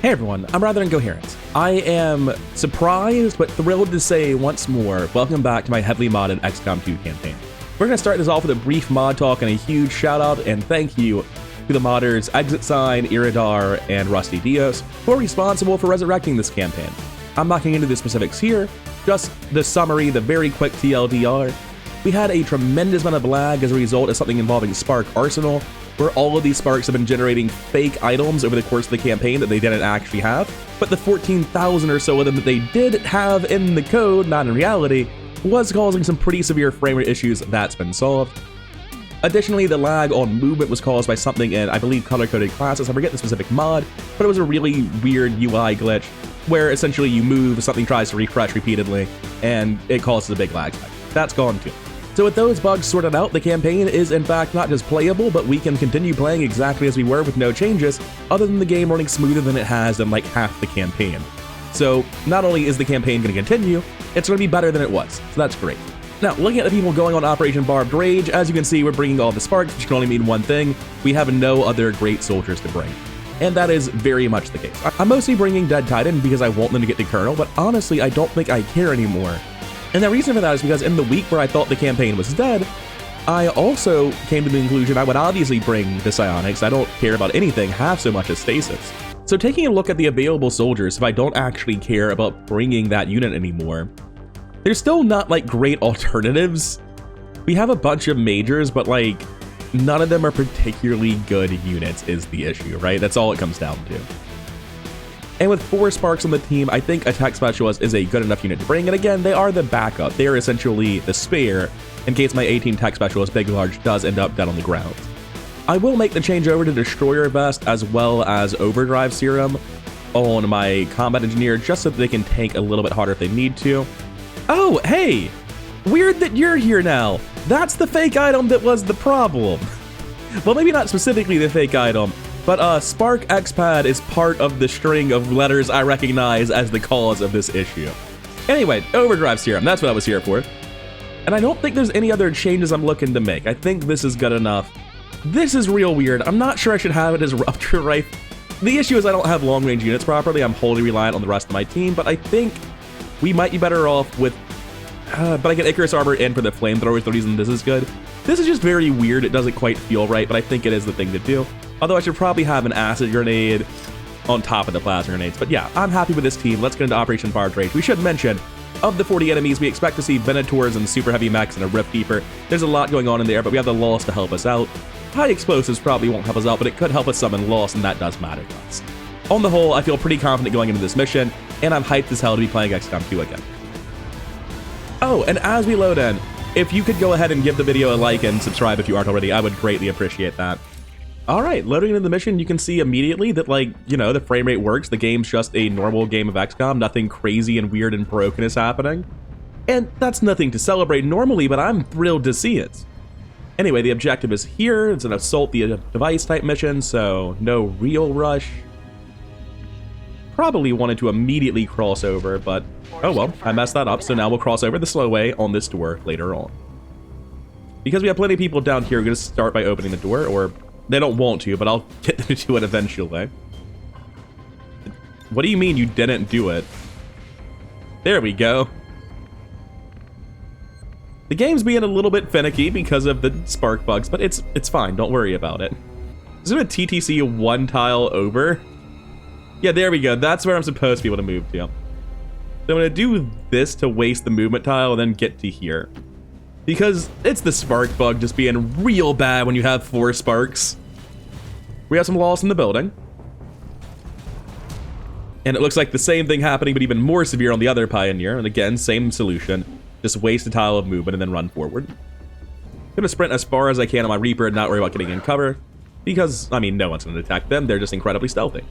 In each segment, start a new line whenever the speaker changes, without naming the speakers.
Hey everyone, I'm rather incoherent. I am surprised but thrilled to say once more, welcome back to my heavily modded XCOM 2 campaign. We're going to start this off with a brief mod talk and a huge shout out and thank you to the modders Exit Sign, Iridar, and Rusty Dios, who are responsible for resurrecting this campaign. I'm not getting into the specifics here, just the summary, the very quick TLDR. We had a tremendous amount of lag as a result of something involving Spark Arsenal, where all of these sparks have been generating fake items over the course of the campaign that they didn't actually have, but the 14,000 or so of them that they did have in the code, not in reality, was causing some pretty severe frame rate issues. That's been solved. Additionally, the lag on movement was caused by something in, I believe, color-coded classes. I forget the specific mod, but it was a really weird UI glitch where essentially you move, something tries to refresh repeatedly, and it causes a big lag spike. That's gone too. So with those bugs sorted out, the campaign is in fact not just playable, but we can continue playing exactly as we were with no changes, other than the game running smoother than it has in like half the campaign. So not only is the campaign going to continue, it's going to be better than it was, so that's great. Now, looking at the people going on Operation Barbed Rage, as you can see, we're bringing all the sparks, which can only mean one thing: we have no other great soldiers to bring. And that is very much the case. I'm mostly bringing Dead Titan because I want them to get to Colonel, but honestly, I don't think I care anymore. And the reason for that is because in the week where I thought the campaign was dead, I also came to the conclusion I would obviously bring the Psionics. I don't care about anything half so much as Stasis. So taking a look at the available soldiers, if I don't actually care about bringing that unit anymore, there's still not like great alternatives. We have a bunch of majors, but like none of them are particularly good units is the issue, right? That's all it comes down to. And with 4 sparks on the team, I think a tech specialist is a good enough unit to bring. And again, they are the backup. They are essentially the spare in case my 18 tech specialist Big Large does end up dead on the ground. I will make the change over to Destroyer Vest as well as Overdrive Serum on my Combat Engineer just so that they can tank a little bit harder if they need to. Oh, hey! Weird that you're here now. That's the fake item that was the problem. Well, maybe not specifically the fake item, but Spark XPad is part of the string of letters I recognize as the cause of this issue. Anyway, Overdrive Serum, that's what I was here for. And I don't think there's any other changes I'm looking to make. I think this is good enough. This is real weird. I'm not sure I should have it as Rupture Rifle. The issue is I don't have long-range units properly. I'm wholly reliant on the rest of my team, but I think we might be better off with... but I get Icarus Armor in for the flamethrowers, the reason this is good. This is just very weird. It doesn't quite feel right, but I think it is the thing to do. Although I should probably have an acid grenade on top of the plasma grenades. But yeah, I'm happy with this team. Let's get into Operation Barbed Rage. We should mention, of the 40 enemies, we expect to see Venators and super heavy mechs and a Rift Keeper. There's a lot going on in there, but we have the Lost to help us out. High explosives probably won't help us out, but it could help us summon Lost, and that does matter to us. On the whole, I feel pretty confident going into this mission, and I'm hyped as hell to be playing XCOM 2 again. Oh, and as we load in, if you could go ahead and give the video a like and subscribe if you aren't already, I would greatly appreciate that. All right, loading into the mission, you can see immediately that, like, you know, the frame rate works. The game's just a normal game of XCOM. Nothing crazy and weird and broken is happening. And that's nothing to celebrate normally, but I'm thrilled to see it. Anyway, the objective is here. It's an assault the device type mission, so no real rush. Probably wanted to immediately cross over, but oh well, I messed that up, so now we'll cross over the slow way on this door later on. Because we have plenty of people down here, we're going to start by opening the door, or they don't want to, but I'll get them to do it eventually. What do you mean you didn't do it? There we go. The game's being a little bit finicky because of the spark bugs, but it's fine, don't worry about it. Is it a TTC 1 tile over? Yeah, there we go. That's where I'm supposed to be able to move to. So I'm going to do this to waste the movement tile and then get to here. Because it's the spark bug just being real bad when you have 4 sparks. We have some loss in the building. And it looks like the same thing happening, but even more severe on the other Pioneer. And again, same solution. Just waste a tile of movement and then run forward. I'm going to sprint as far as I can on my Reaper and not worry about getting in cover. Because, I mean, no one's going to attack them. They're just incredibly stealthy.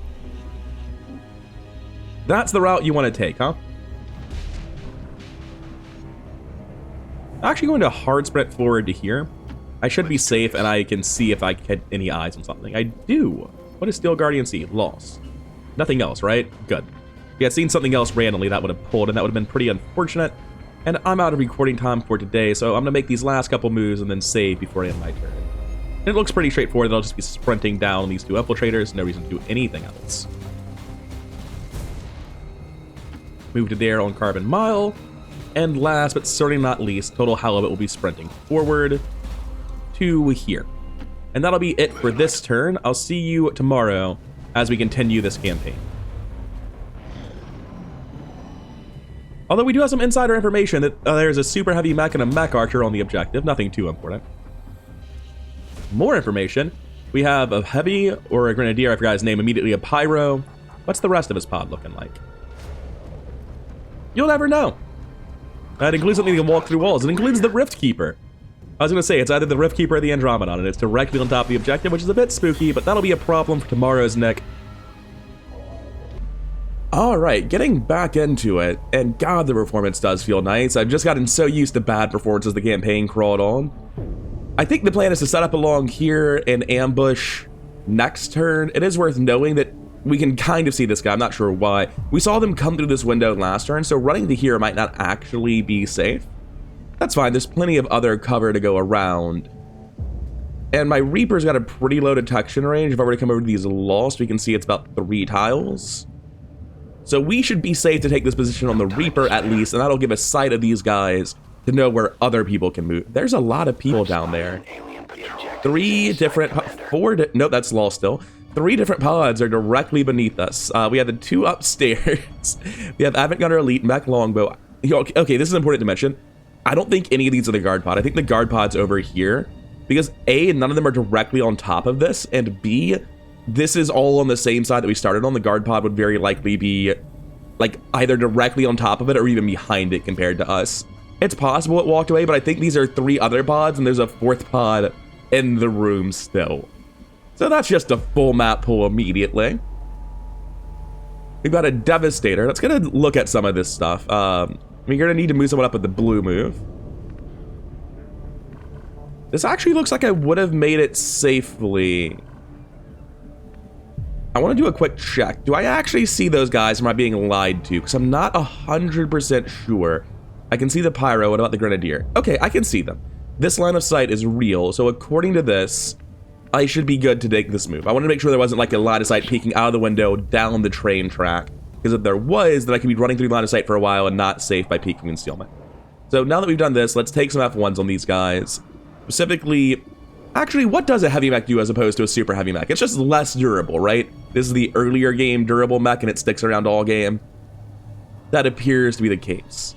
That's the route you want to take, huh? Actually going to hard sprint forward to here. I should be safe and I can see if I get any eyes on something. I do. What does Steel Guardian see? Lost. Nothing else, right? Good. If you had seen something else randomly, that would have pulled, and that would have been pretty unfortunate. And I'm out of recording time for today, so I'm going to make these last couple moves and then save before I end my turn. And it looks pretty straightforward that I'll just be sprinting down these 2 infiltrators, no reason to do anything else. move to there on Carbon Mile. And last but certainly not least, Total Halibut will be sprinting forward to here. And that'll be it for this turn. I'll see you tomorrow as we continue this campaign. Although we do have some insider information that there's a super heavy mech and a mech archer on the objective, nothing too important. More information, we have a heavy or a grenadier, I forgot his name, immediately a pyro. What's the rest of his pod looking like? You'll never know. It includes something that can walk through walls. It includes the Rift Keeper. I was going to say, it's either the Rift Keeper or the Andromedon, and it's directly on top of the objective, which is a bit spooky, but that'll be a problem for tomorrow's Nick. Alright, getting back into it, and god, the performance does feel nice. I've just gotten so used to bad performances the campaign crawled on. I think the plan is to set up along here and ambush next turn. It is worth knowing that we can kind of see this guy, I'm not sure why. We saw them come through this window last turn, so running to here might not actually be safe. That's fine, there's plenty of other cover to go around. And my Reaper's got a pretty low detection range. If I were to come over to these lost, we can see it's about 3 tiles. So we should be safe to take this position on the Reaper at least, and that'll give us sight of these guys to know where other people can move. There's a lot of people down there. 3 different, nope, that's lost still. 3 different pods are directly beneath us. We have the 2 upstairs. We have Advent Gunner Elite, Mech Longbow. Okay, this is important to mention. I don't think any of these are the guard pod. I think the guard pod's over here because A, none of them are directly on top of this, and B, this is all on the same side that we started on. The guard pod would very likely be like either directly on top of it or even behind it compared to us. It's possible it walked away, but I think these are 3 other pods and there's a 4th pod in the room still. So that's just a full map pull immediately. We've got a Devastator. Let's gonna look at some of this stuff. We're gonna need to move someone up with the blue move. This actually looks like I would have made it safely. I want to do a quick check. Do I actually see those guys, or am I being lied to? Because I'm not 100% sure. I can see the Pyro. What about the Grenadier? Okay, I can see them. This line of sight is real, so according to this, I should be good to take this move. I wanted to make sure there wasn't like a line of sight peeking out of the window down the train track, because if there was, then I could be running through line of sight for a while and not safe by peeking concealment. So now that we've done this, let's take some F1s on these guys. Specifically, actually, what does a heavy mech do as opposed to a super heavy mech? It's just less durable, right? This is the earlier game durable mech and it sticks around all game. That appears to be the case.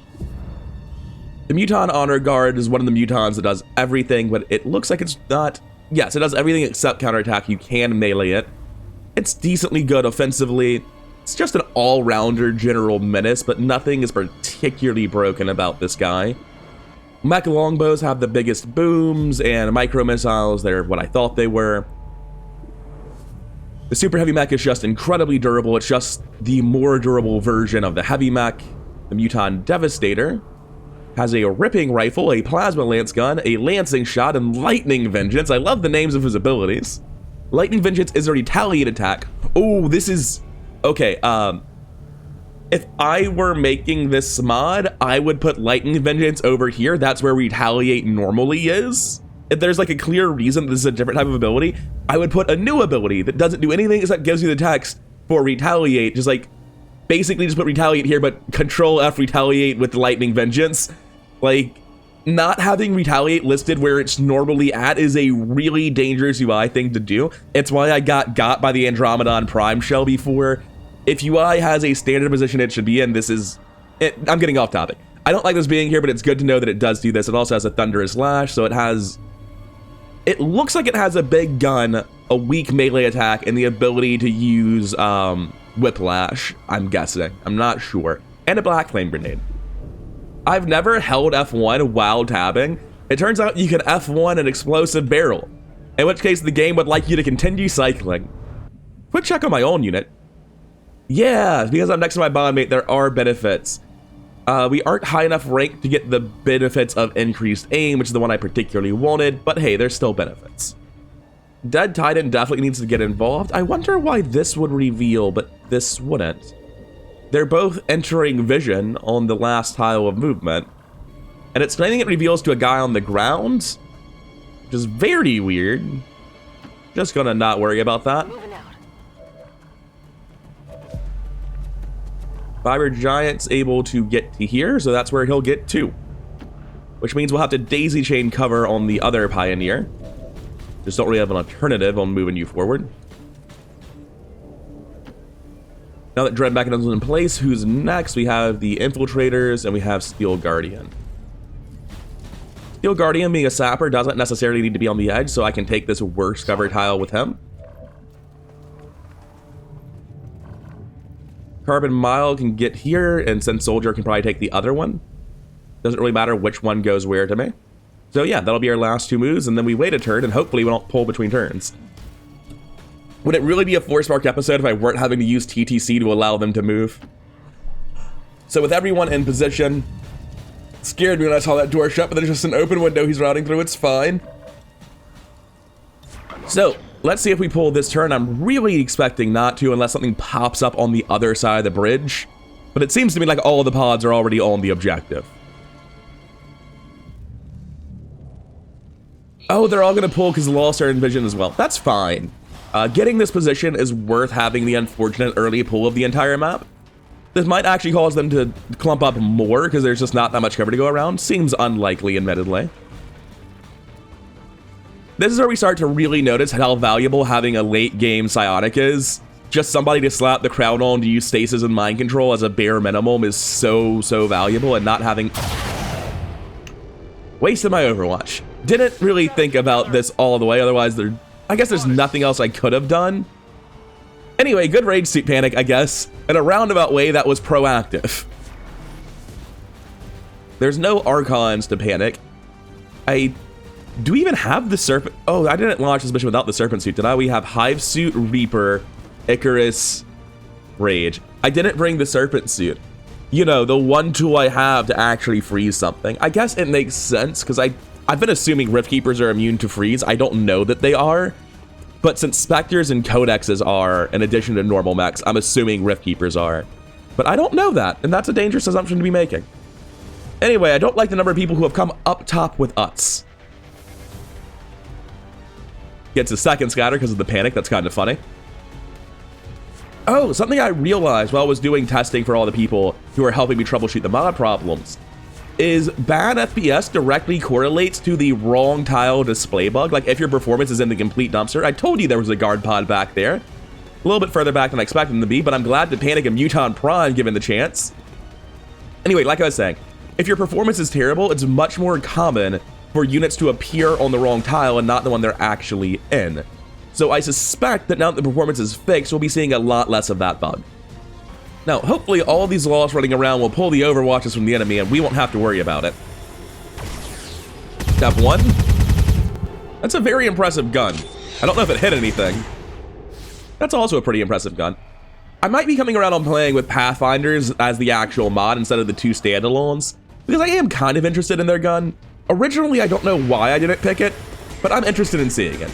The Muton Honor Guard is one of the Mutons that does everything, but it looks like it's not. Yes, it does everything except counterattack. You can melee it. It's decently good offensively. It's just an all-rounder general menace, but nothing is particularly broken about this guy. Mech longbows have the biggest booms, and micro missiles, they're what I thought they were. The super heavy mech is just incredibly durable. It's just the more durable version of the heavy mech. The Muton Devastator has a ripping rifle, a plasma lance gun, a lancing shot, and lightning vengeance. I love the names of his abilities. Lightning vengeance is a retaliate attack. Oh, this is okay. If I were making this mod, I would put lightning vengeance over here. That's where retaliate normally is. If there's like a clear reason this is a different type of ability, I would put a new ability that doesn't do anything except gives you the text for retaliate. Just like basically just put retaliate here, but Control F retaliate with lightning vengeance. Like, not having retaliate listed where it's normally at is a really dangerous UI thing to do. It's why I got by the Andromedon Prime shell before. If UI has a standard position it should be in, this is it. I'm getting off topic. I don't like this being here, but it's good to know that it does do this. It also has a Thunderous Lash, so it looks like it has a big gun, a weak melee attack, and the ability to use Whiplash, I'm guessing. I'm not sure. And a Black Flame Grenade. I've never held F1 while tabbing. It turns out you can F1 an explosive barrel, in which case the game would like you to continue cycling. Quick check on my own unit. Yeah, because I'm next to my bondmate, there are benefits. We aren't high enough rank to get the benefits of increased aim, which is the one I particularly wanted, but hey, there's still benefits. Dead Titan definitely needs to get involved. I wonder why this would reveal, but this wouldn't. They're both entering vision on the last tile of movement, and it's something it reveals to a guy on the ground, which is very weird. Just gonna not worry about that. Fiber Giant's able to get to here, so that's where he'll get to. Which means we'll have to daisy chain cover on the other Pioneer. Just don't really have an alternative on moving you forward. Now that Dread Mechanism is in place, who's next? We have the Infiltrators and we have Steel Guardian. Steel Guardian, being a sapper, doesn't necessarily need to be on the edge, so I can take this worst cover tile with him. Carbon Mile can get here, and Sin Soldier can probably take the other one. Doesn't really matter which one goes where to me. So yeah, that'll be our last 2 moves, and then we wait a turn, and hopefully we don't pull between turns. Would it really be a Force-Marked episode if I weren't having to use TTC to allow them to move? So with everyone in position, scared me when I saw that door shut, but there's just an open window he's routing through, it's fine. So, let's see if we pull this turn. I'm really expecting not to unless something pops up on the other side of the bridge. But it seems to me like all of the pods are already on the objective. Oh, they're all going to pull because the Lost are in vision as well. That's fine. Getting this position is worth having the unfortunate early pull of the entire map. This might actually cause them to clump up more because there's just not that much cover to go around. Seems unlikely, admittedly. This is where we start to really notice how valuable having a late game psionic is. Just somebody to slap the crown on to use stasis and mind control as a bare minimum is so valuable, and not having... Wasted my Overwatch. Didn't really think about this all the way, otherwise I guess there's nothing else I could have done. Anyway, good Rage Suit panic, I guess. In a roundabout way that was proactive. There's no Archons to panic. Do we even have the Serpent? Oh, I didn't launch this mission without the Serpent Suit, did I? We have Hive Suit, Reaper, Icarus, Rage. I didn't bring the Serpent Suit. You know, the one tool I have to actually freeze something. I guess it makes sense, because I've been assuming Rift Keepers are immune to freeze. I don't know that they are. But since Spectres and Codexes are, in addition to normal mechs, I'm assuming Rift Keepers are. But I don't know that, and that's a dangerous assumption to be making. Anyway, I don't like the number of people who have come up top with us. Gets a second scatter because of the panic, that's kind of funny. Oh, something I realized while I was doing testing for all the people who are helping me troubleshoot the mod problems is bad FPS directly correlates to the wrong tile display bug. Like if your performance is in the complete dumpster, I told you there was a guard pod back there. A little bit further back than I expected them to be, but I'm glad to panic a Muton Prime given the chance. Anyway, like I was saying, if your performance is terrible, it's much more common for units to appear on the wrong tile and not the one they're actually in. So I suspect that now that the performance is fixed, we'll be seeing a lot less of that bug. Now, hopefully all these Lost running around will pull the Overwatches from the enemy and we won't have to worry about it. Step 1. That's a very impressive gun. I don't know if it hit anything. That's also a pretty impressive gun. I might be coming around on playing with Pathfinders as the actual mod instead of the 2 standalones, because I am kind of interested in their gun. Originally, I don't know why I didn't pick it, but I'm interested in seeing it.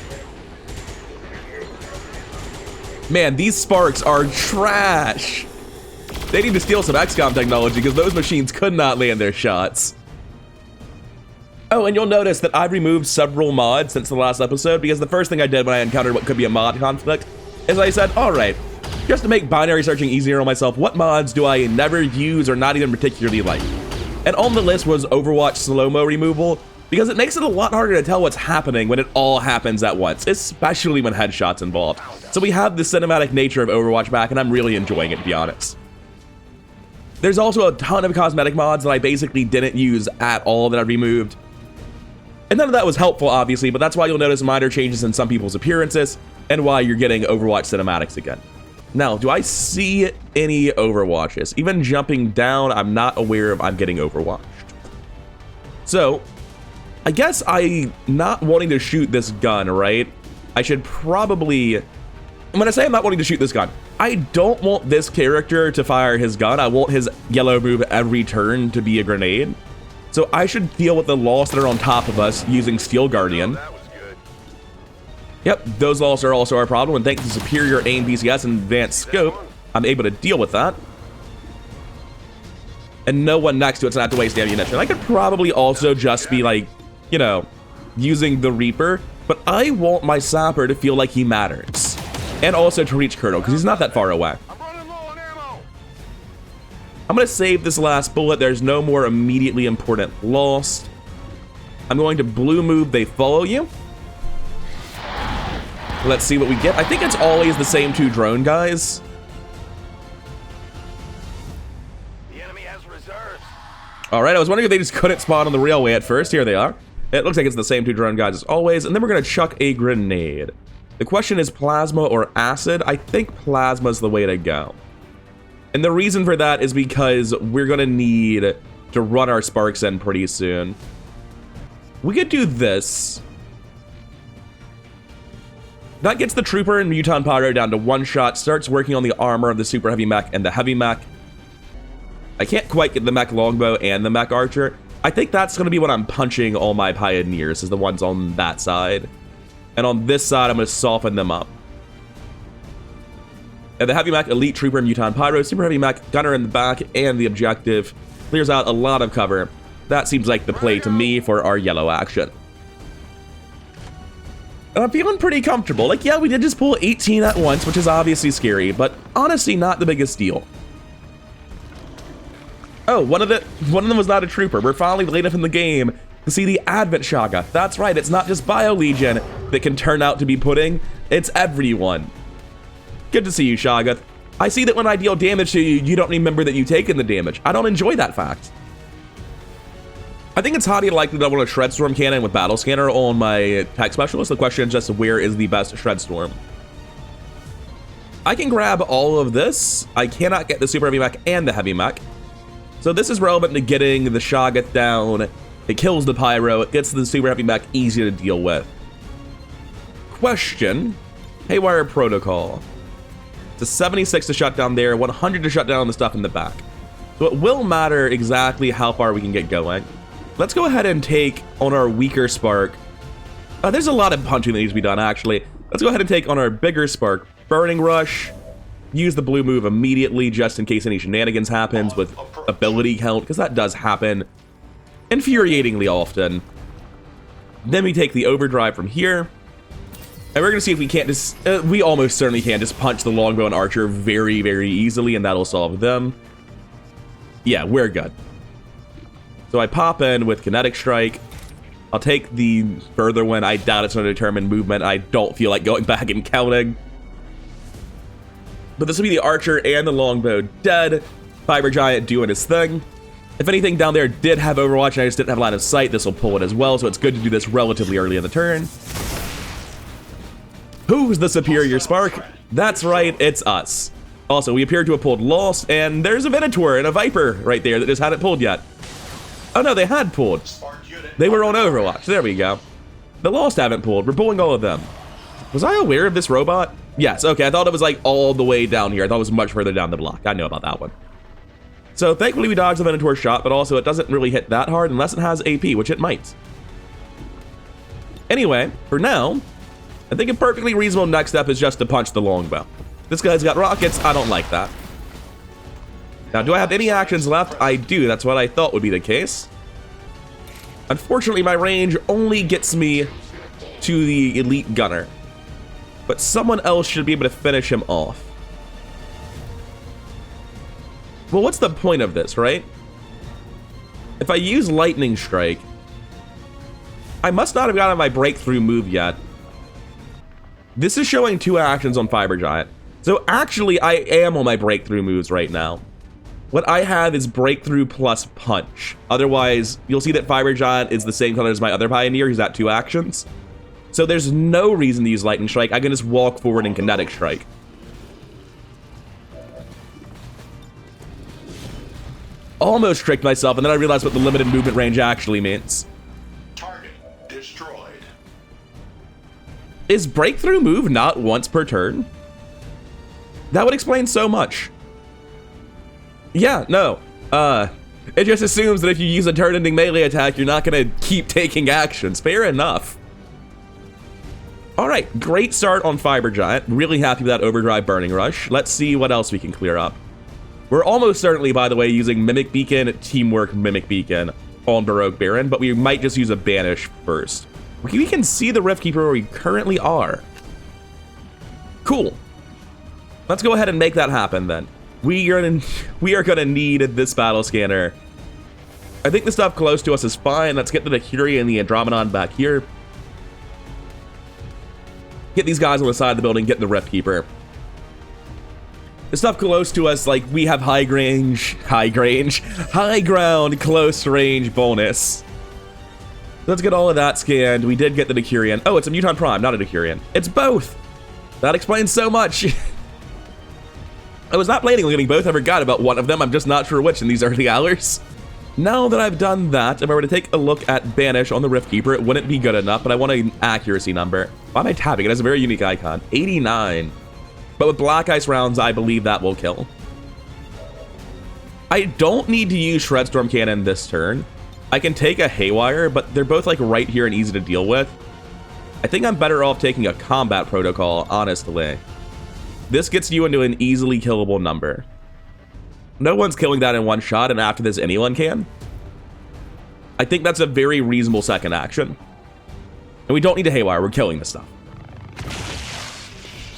Man, these sparks are trash. They need to steal some XCOM technology because those machines could not land their shots. Oh, and you'll notice that I've removed several mods since the last episode because the first thing I did when I encountered what could be a mod conflict is I said, all right, just to make binary searching easier on myself, what mods do I never use or not even particularly like? And on the list was Overwatch slow-mo removal, because it makes it a lot harder to tell what's happening when it all happens at once, especially when headshots involved. So we have the cinematic nature of Overwatch back, and I'm really enjoying it, to be honest. There's also a ton of cosmetic mods that I basically didn't use at all that I removed. And none of that was helpful, obviously, but that's why you'll notice minor changes in some people's appearances, and why you're getting Overwatch cinematics again. Now, do I see any Overwatches? Even jumping down, I'm not aware of I'm getting Overwatched. So, I guess I'm not wanting to shoot this gun, right? I should probably... When I say I'm not wanting to shoot this gun, I don't want this character to fire his gun. I want his yellow move every turn to be a grenade. So I should deal with the Lost that are on top of us using Steel Guardian. Yep, those Lost are also our problem, and thanks to superior aim BCS and advanced scope, I'm able to deal with that. And no one next to it, so I have to waste ammunition. I could probably also just be like, you know, using the Reaper, but I want my Sapper to feel like he matters. And also to reach Colonel, because he's not that far away. I'm going to save this last bullet. There's no more immediately important lost. I'm going to blue move, they follow you. Let's see what we get. I think it's always the same 2 drone guys.
The enemy has reserves.
All right, I was wondering if they just couldn't spawn on the railway at first. Here they are. It looks like it's the same 2 drone guys as always. And then we're going to chuck a grenade. The question is plasma or acid. I think plasma's the way to go. And the reason for that is because we're going to need to run our sparks in pretty soon. We could do this. That gets the trooper and Muton Pyro down to 1 shot, starts working on the armor of the super heavy mech and the heavy mech. I can't quite get the mech longbow and the mech archer. I think that's going to be what I'm punching all my pioneers, is the ones on that side. And on this side, I'm going to soften them up. And the heavy mech, elite trooper, Muton Pyro, super heavy mech, gunner in the back, and the objective clears out a lot of cover. That seems like the play to me for our yellow action. And I'm feeling pretty comfortable. Like, yeah, we did just pull 18 at once, which is obviously scary, but honestly not the biggest deal. Oh, one of them was not a trooper. We're finally late enough in the game to see the Advent Shoggoth. That's right, it's not just Bio Legion that can turn out to be pudding, it's everyone. Good to see you, Shoggoth. I see that when I deal damage to you, you don't remember that you've taken the damage. I don't enjoy that fact. I think it's highly likely that I want a Shred Storm cannon with Battle Scanner on my Tech Specialist. The question is just where is the best Shred Storm? I can grab all of this. I cannot get the Super Heavy Mech and the Heavy Mech. So this is relevant to getting the Shoggoth down. It kills the Pyro. It gets the Super Heavy Mech easy to deal with. Question. Haywire Protocol. It's a 76 to shut down there, 100 to shut down the stuff in the back. So it will matter exactly how far we can get going. Let's go ahead and take on our weaker spark. There's a lot of punching that needs to be done, actually. Let's go ahead and take on our bigger spark. Burning Rush. Use the blue move immediately just in case any shenanigans happens with ability count, because that does happen infuriatingly often. Then we take the overdrive from here. And we're going to see if we can't just... we almost certainly can just punch the longbow and archer very, very easily, and that'll solve them. Yeah, we're good. So I pop in with Kinetic Strike. I'll take the further one. I doubt it's going to determine movement. I don't feel like going back and counting. But this will be the archer and the longbow dead. Fiber Giant doing his thing. If anything down there did have Overwatch and I just didn't have line of sight, this will pull it as well. So it's good to do this relatively early in the turn. Who's the superior spark? That's right, it's us. Also, we appear to have pulled Lost, and there's a Venator and a Viper right there that just hadn't pulled yet. Oh no, they had pulled. They were on Overwatch. There we go. The Lost haven't pulled. We're pulling all of them. Was I aware of this robot? Yes, okay, I thought it was like all the way down here. I thought it was much further down the block. I know about that one. So thankfully we dodged the Venator shot, but also it doesn't really hit that hard unless it has AP, which it might. Anyway, for now, I think a perfectly reasonable next step is just to punch the longbow. This guy's got rockets. I don't like that. Now, do I have any actions left? I do. That's what I thought would be the case. Unfortunately, my range only gets me to the elite gunner. But someone else should be able to finish him off. Well, what's the point of this, right? If I use Lightning Strike, I must not have gotten my breakthrough move yet. This is showing 2 actions on Fiber Giant. So actually, I am on my breakthrough moves right now. What I have is breakthrough plus punch. Otherwise, you'll see that Fiber Giant is the same color as my other Pioneer. He's got 2 actions. So there's no reason to use Lightning Strike. I can just walk forward and Kinetic Strike. Almost tricked myself, and then I realized what the limited movement range actually means.
Target destroyed.
Is breakthrough move not once per turn? That would explain so much. Yeah, no. It just assumes that if you use a turn-ending melee attack, you're not going to keep taking actions. Fair enough. Alright, great start on Fiber Giant. Really happy with that Overdrive Burning Rush. Let's see what else we can clear up. We're almost certainly, by the way, using Mimic Beacon, Teamwork Mimic Beacon on Baroque Baron, but we might just use a Banish first. We can see the Rift Keeper where we currently are. Cool. Let's go ahead and make that happen then. We are gonna need this battle scanner. I think the stuff close to us is fine. Let's get the Valkyrie and the Andromedon back here. Get these guys on the side of the building, get the Rift Keeper. The stuff close to us, like, we have high ground, close range bonus. Let's get all of that scanned. We did get the Decurion. Oh, it's a Muton Prime, not a Decurion. It's both. That explains so much. I was not planning on getting both. I forgot about one of them. I'm just not sure which in these early hours. Now that I've done that, if I were to take a look at Banish on the Rift Keeper, it wouldn't be good enough, but I want an accuracy number. Why am I tapping? It has a very unique icon. 89. But with Black Ice rounds, I believe that will kill. I don't need to use Shredstorm Cannon this turn. I can take a Haywire, but they're both like right here and easy to deal with. I think I'm better off taking a Combat Protocol, honestly. This gets you into an easily killable number. No one's killing that in one shot, and after this, anyone can. I think that's a very reasonable second action. And we don't need a Haywire, we're killing this stuff.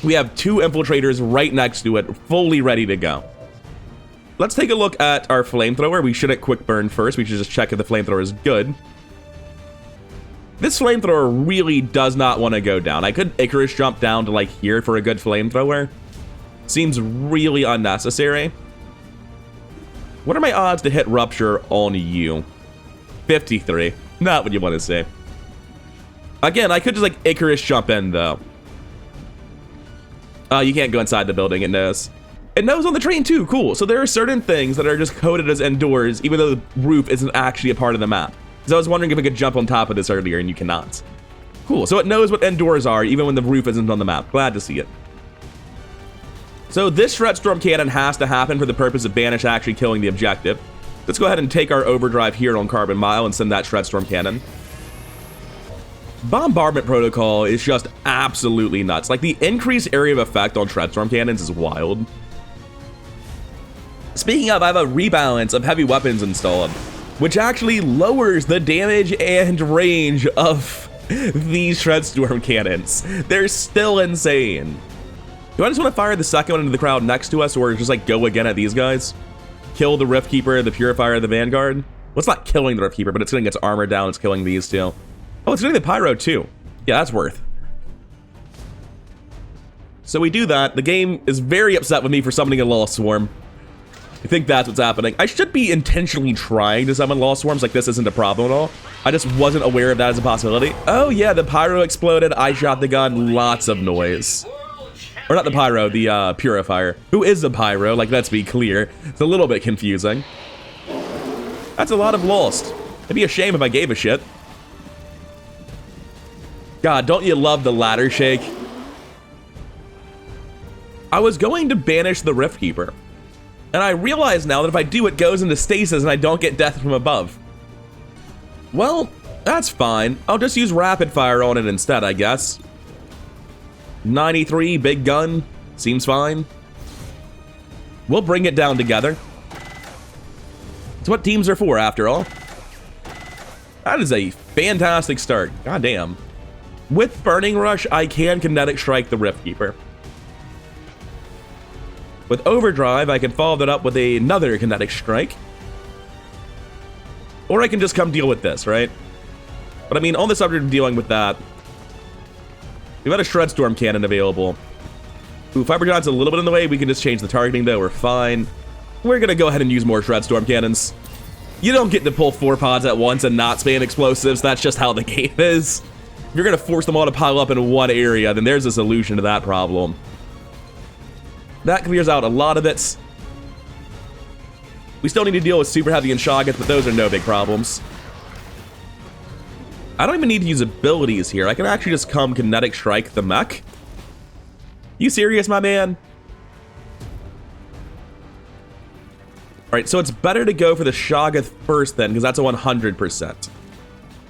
We have 2 Infiltrators right next to it, fully ready to go. Let's take a look at our Flamethrower. We shouldn't quick burn first, we should just check if the Flamethrower is good. This Flamethrower really does not want to go down. I could Icarus jump down to like here for a good Flamethrower. Seems really unnecessary. What are my odds to hit Rupture on you? 53. Not what you want to say. Again, I could just like Icarus jump in though. You can't go inside the building, it knows. It knows on the train too, cool. So there are certain things that are just coded as indoors, even though the roof isn't actually a part of the map. So I was wondering if I could jump on top of this earlier, and you cannot. Cool, so it knows what indoors are, even when the roof isn't on the map. Glad to see it. So this Shredstorm Cannon has to happen for the purpose of Banish actually killing the objective. Let's go ahead and take our overdrive here on Carbon Mile and send that Shredstorm Cannon. Bombardment Protocol is just absolutely nuts. Like, the increased area of effect on Shredstorm Cannons is wild. Speaking of, I have a rebalance of heavy weapons installed, which actually lowers the damage and range of these Shredstorm Cannons. They're still insane. Do I just want to fire the second one into the crowd next to us, or just like go again at these guys? Kill the Rift Keeper, the Purifier, the Vanguard? Well, it's not killing the Rift Keeper, but it's getting its armor down, it's killing these two. Oh, it's getting the Pyro too. Yeah, that's worth. So we do that. The game is very upset with me for summoning a Lost Swarm. I think that's what's happening. I should be intentionally trying to summon Lost Swarms, like this isn't a problem at all. I just wasn't aware of that as a possibility. Oh yeah, the Pyro exploded, I shot the gun, lots of noise. Or not the Pyro, the Purifier. Who is the Pyro? Like, let's be clear. It's a little bit confusing. That's a lot of Lost. It'd be a shame if I gave a shit. God, don't you love the ladder shake? I was going to banish the Rift Keeper, and I realize now that if I do, it goes into stasis and I don't get death from above. Well, that's fine. I'll just use rapid fire on it instead, I guess. 93, big gun, seems fine. We'll bring it down together. It's what teams are for, after all. That is a fantastic start, goddamn. With Burning Rush, I can Kinetic Strike the Rift Keeper. With Overdrive, I can follow that up with another Kinetic Strike. Or I can just come deal with this, right? But I mean, on the subject of dealing with that, we've got a Shredstorm Cannon available. Ooh, Fiber Giant's a little bit in the way. We can just change the targeting though, we're fine. We're gonna go ahead and use more Shredstorm Cannons. You don't get to pull 4 pods at once and not spam explosives, that's just how the game is. If you're gonna force them all to pile up in one area, then there's a solution to that problem. That clears out a lot of it. We still need to deal with Super Heavy and Shoggoths, but those are no big problems. I don't even need to use abilities here. I can actually just come Kinetic Strike the mech. You serious, my man? Alright, so it's better to go for the Shoggoth first then, because that's a 100%.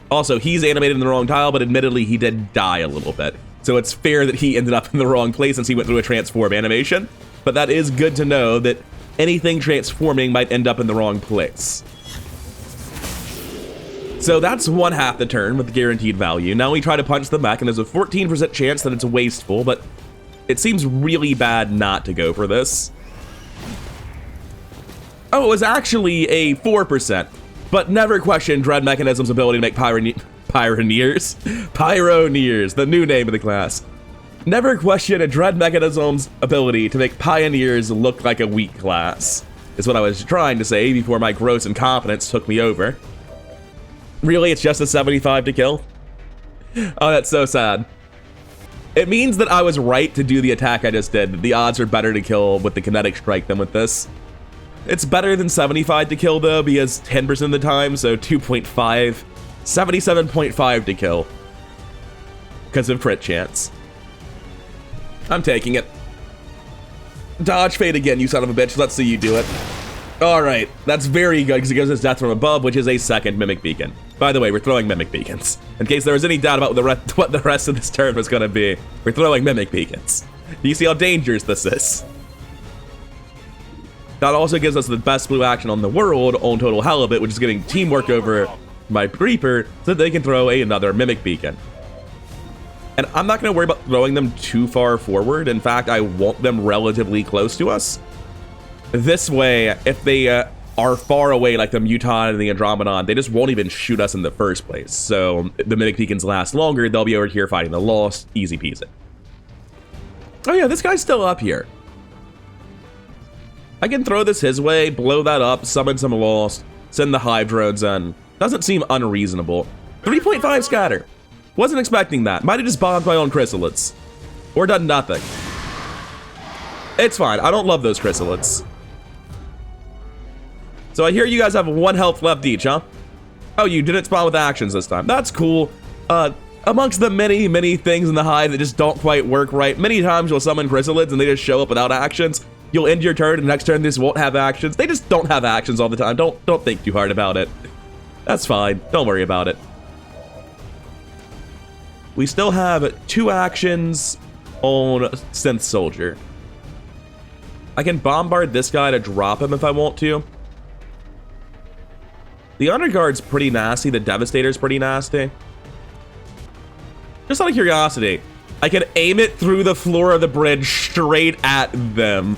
Also, he's animated in the wrong tile, but admittedly he did die a little bit. So it's fair that he ended up in the wrong place since he went through a transform animation. But that is good to know that anything transforming might end up in the wrong place. So that's 1/2 the turn with the guaranteed value. Now we try to punch the mech, and there's a 14% chance that it's wasteful, but it seems really bad not to go for this. Oh, it was actually a 4%. But never question Dread Mechanism's ability to make Pyroneers, the new name of the class. Never question a Dread Mechanism's ability to make Pioneers look like a weak class, is what I was trying to say before my gross incompetence took me over. Really, it's just a 75 to kill? Oh, that's so sad. It means that I was right to do the attack I just did. The odds are better to kill with the kinetic strike than with this. It's better than 75 to kill though, because 10% of the time, so 2.5, 77.5 to kill. Because of crit chance. I'm taking it. Dodge fade again, you son of a bitch. Let's see you do it. Alright, that's very good because it gives us death from above, which is a second Mimic Beacon. By the way, we're throwing Mimic Beacons. In case there was any doubt about what the rest of this turn was going to be, we're throwing Mimic Beacons. Do you see how dangerous this is? That also gives us the best blue action on the world on Total Halibut, which is getting teamwork over my Reaper so that they can throw another Mimic Beacon. And I'm not going to worry about throwing them too far forward. In fact, I want them relatively close to us. This way, if they are far away, like the Muton and the Andromedon, they just won't even shoot us in the first place. So the Mimic Beacons last longer. They'll be over here fighting the Lost. Easy peasy. Oh yeah, this guy's still up here. I can throw this his way, blow that up, summon some Lost, send the Hive drones in. Doesn't seem unreasonable. 3.5 scatter. Wasn't expecting that. Might have just bombed my own chrysalids. Or done nothing. It's fine. I don't love those chrysalids. So I hear you guys have 1 health left each, huh? Oh, you didn't spawn with actions this time. That's cool. Amongst the many, many things in the Hive that just don't quite work right, many times you'll summon chrysalids and they just show up without actions. You'll end your turn, and next turn they just won't have actions. They just don't have actions all the time. Don't think too hard about it. That's fine. Don't worry about it. We still have 2 actions on Synth Soldier. I can bombard this guy to drop him if I want to. The Underguard's pretty nasty. The Devastator's pretty nasty. Just out of curiosity, I can aim it through the floor of the bridge straight at them.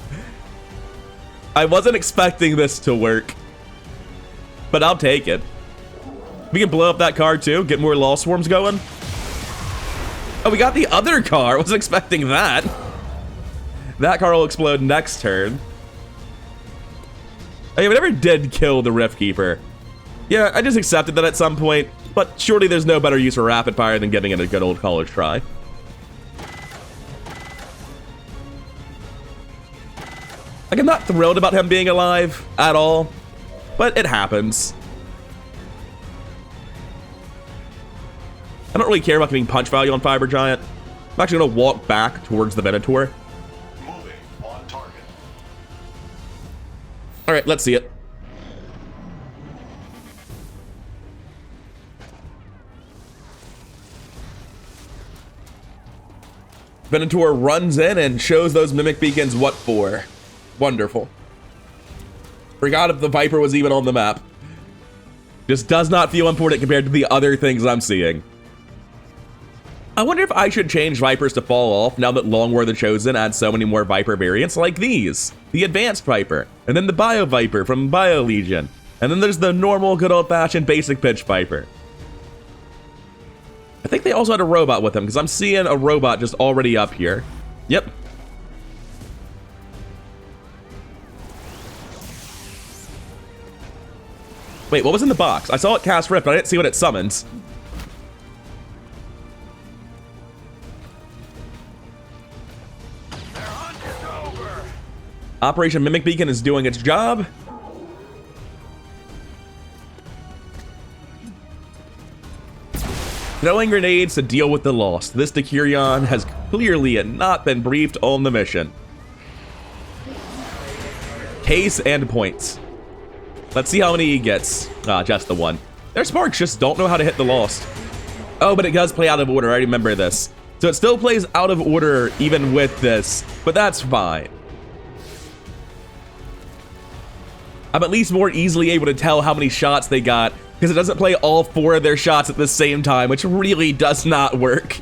I wasn't expecting this to work, but I'll take it. We can blow up that car too, get more Law Swarms going. Oh, we got the other car. I wasn't expecting that. That car will explode next turn. I never did kill the Rift Keeper. Yeah, I just accepted that at some point, but surely there's no better use for rapid fire than giving it a good old college try. Like, I'm not thrilled about him being alive at all, but it happens. I don't really care about getting punch value on Fiber Giant. I'm actually going to walk back towards the Venator.
Moving on target.
All right, let's see it. Venator runs in and shows those Mimic Beacons what for. Wonderful. Forgot if the Viper was even on the map. Just does not feel important compared to the other things I'm seeing. I wonder if I should change Vipers to fall off now that Long War the Chosen adds so many more Viper variants like these. The Advanced Viper, and then the Bio Viper from Bio Legion, and then there's the normal good old-fashioned basic pitch Viper. I think they also had a robot with them, because I'm seeing a robot just already up here. Yep. Wait, what was in the box? I saw it cast Rift, but I didn't see what it summons.
Their hunt is over.
Operation Mimic Beacon is doing its job. Throwing grenades to deal with the Lost. This Decurion has clearly not been briefed on the mission. Case and points. Let's see how many he gets. Ah, just the one. Their Sparks just don't know how to hit the Lost. Oh, but it does play out of order. I remember this. So it still plays out of order even with this, but that's fine. I'm at least more easily able to tell how many shots they got because it doesn't play all 4 of their shots at the same time, which really does not work.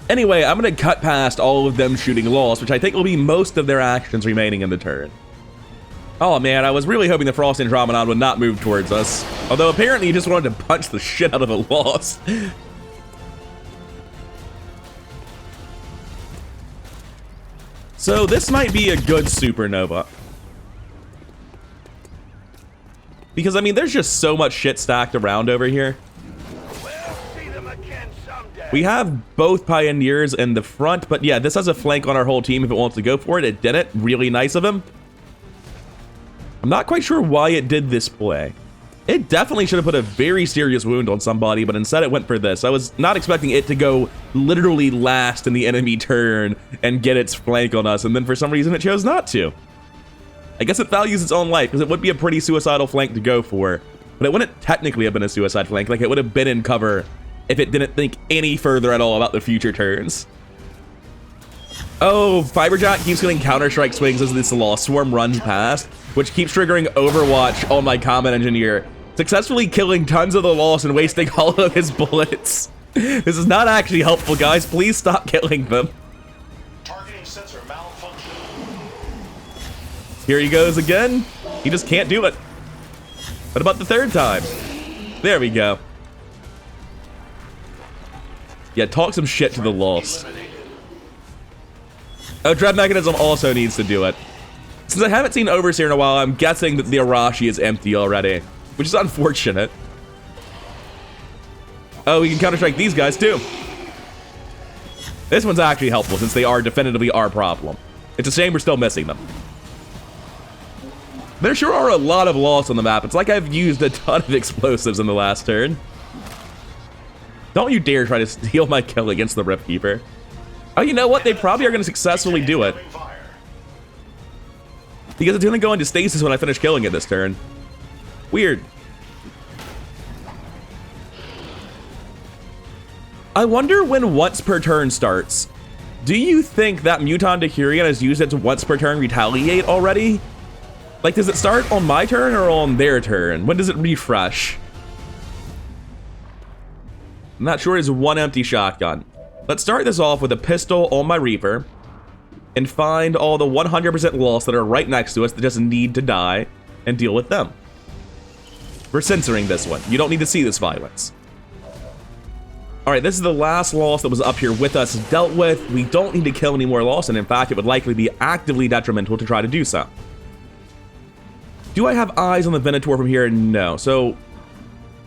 Anyway, I'm going to cut past all of them shooting Lost, which I think will be most of their actions remaining in the turn. Oh man, I was really hoping the Frost Andromedon would not move towards us. Although apparently he just wanted to punch the shit out of the Lost. So this might be a good supernova. Because I mean, there's just so much shit stacked around over here. We have both Pioneers in the front, but yeah, this has a flank on our whole team if it wants to go for it. It didn't. Really nice of him. I'm not quite sure why it did this play. It definitely should have put a very serious wound on somebody, but instead it went for this. I was not expecting it to go literally last in the enemy turn and get its flank on us, and then for some reason it chose not to. I guess it values its own life, because it would be a pretty suicidal flank to go for, but it wouldn't technically have been a suicide flank. Like, it would have been in cover if it didn't think any further at all about the future turns. Oh, Fiberjack keeps getting Counter-Strike swings as this Lost Swarm runs past, which keeps triggering Overwatch on my Combat Engineer, successfully killing tons of the Lost and wasting all of his bullets. This is not actually helpful, guys. Please stop killing them.
Targeting sensor malfunction.
Here he goes again. He just can't do it. What about the third time? There we go. Yeah, talk some shit to the Lost. Oh, Dread Mechanism also needs to do it. Since I haven't seen Overseer in a while, I'm guessing that the Arashi is empty already, which is unfortunate. Oh, we can Counter-Strike these guys too. This one's actually helpful since they are definitively our problem. It's a shame we're still missing them. There sure are a lot of Lost on the map. It's like I've used a ton of explosives in the last turn. Don't you dare try to steal my kill against the Rift Keeper. Oh, you know what? They probably are going to successfully do it. Because it's going to go into stasis when I finish killing it this turn. Weird. I wonder when once per turn starts. Do you think that Muton Dehurian has used its once per turn retaliate already? Like, does it start on my turn or on their turn? When does it refresh? I'm not sure. It's one empty shotgun. Let's start this off with a pistol on my Reaper and find all the 100% Lost that are right next to us that just need to die and deal with them. We're censoring this one. You don't need to see this violence. Alright, this is the last Lost that was up here with us dealt with. We don't need to kill any more Lost, and in fact, it would likely be actively detrimental to try to do so. Do I have eyes on the Venator from here? No. So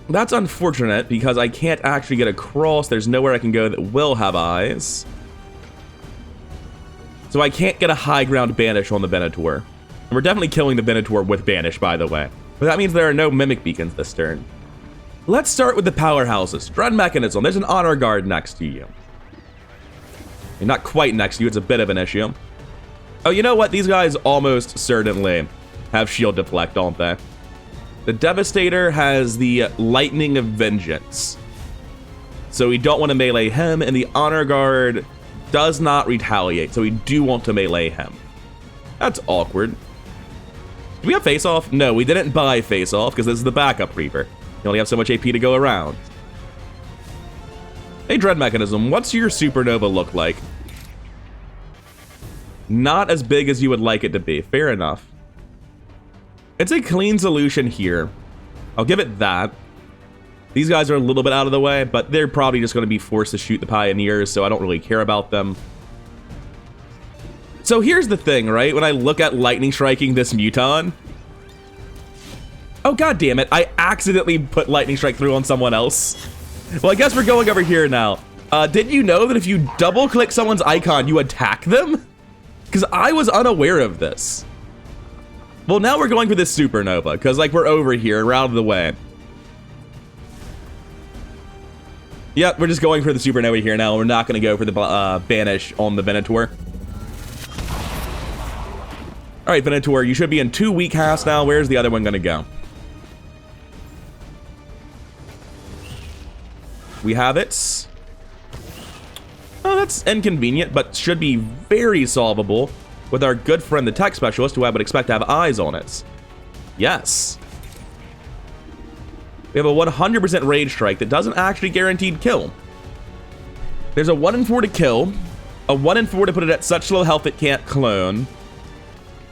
that's unfortunate because I can't actually get across. There's nowhere I can go that will have eyes. So I can't get a high ground banish on the Venator. And we're definitely killing the Venator with banish, by the way. But that means there are no mimic beacons this turn. Let's start with the powerhouses. Dread Mechanism. There's an honor guard next to you. I mean, not quite next to you. It's a bit of an issue. Oh, you know what? These guys almost certainly have shield deflect, don't they? The Devastator has the Lightning of Vengeance. So we don't want to melee him, and the Honor Guard does not retaliate, so we do want to melee him. That's awkward. Do we have face-off? No, we didn't buy face-off because this is the backup Reaper. You only have so much AP to go around. Hey, Dread Mechanism, what's your supernova look like? Not as big as you would like it to be. Fair enough. It's a clean solution here. I'll give it that. These guys are a little bit out of the way, but they're probably just going to be forced to shoot the Pioneers, so I don't really care about them. So here's the thing, right? When I look at lightning striking this Muton... Oh, god damn it. I accidentally put lightning strike through on someone else. Well, I guess we're going over here now. Did you know that if you double-click someone's icon, you attack them? Because I was unaware of this. Well, now we're going for this supernova, because, like, we're over here, we're out of the way. Yep, we're just going for the supernova here now. We're not going to go for the banish on the Venator. Alright, Venator, you should be in 2 weak casts now. Where's the other one going to go? We have it. Oh, that's inconvenient, but should be very solvable with our good friend, the tech specialist, who I would expect to have eyes on it. Yes. We have a 100% rage strike that doesn't actually guaranteed kill. There's a 1 in 4 to kill, a 1 in 4 to put it at such low health it can't clone.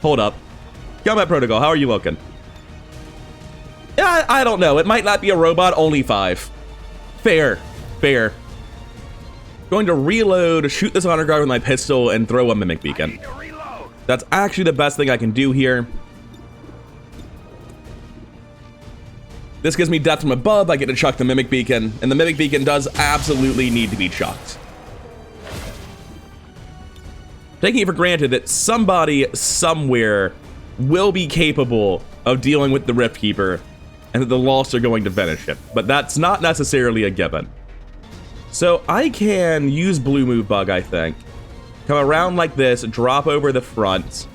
Hold up. Combat protocol, how are you looking? Yeah, I don't know. It might not be a robot, only 5. Fair. Fair. Going to reload, shoot this honor guard with my pistol, and throw a mimic beacon. That's actually the best thing I can do here. This gives me death from above. I get to chuck the mimic beacon, and the mimic beacon does absolutely need to be chucked. Taking it for granted that somebody somewhere will be capable of dealing with the Rift Keeper, and that the Lost are going to finish it, but that's not necessarily a given. So I can use Blue Move Bug, I think. Come around like this, drop over the front,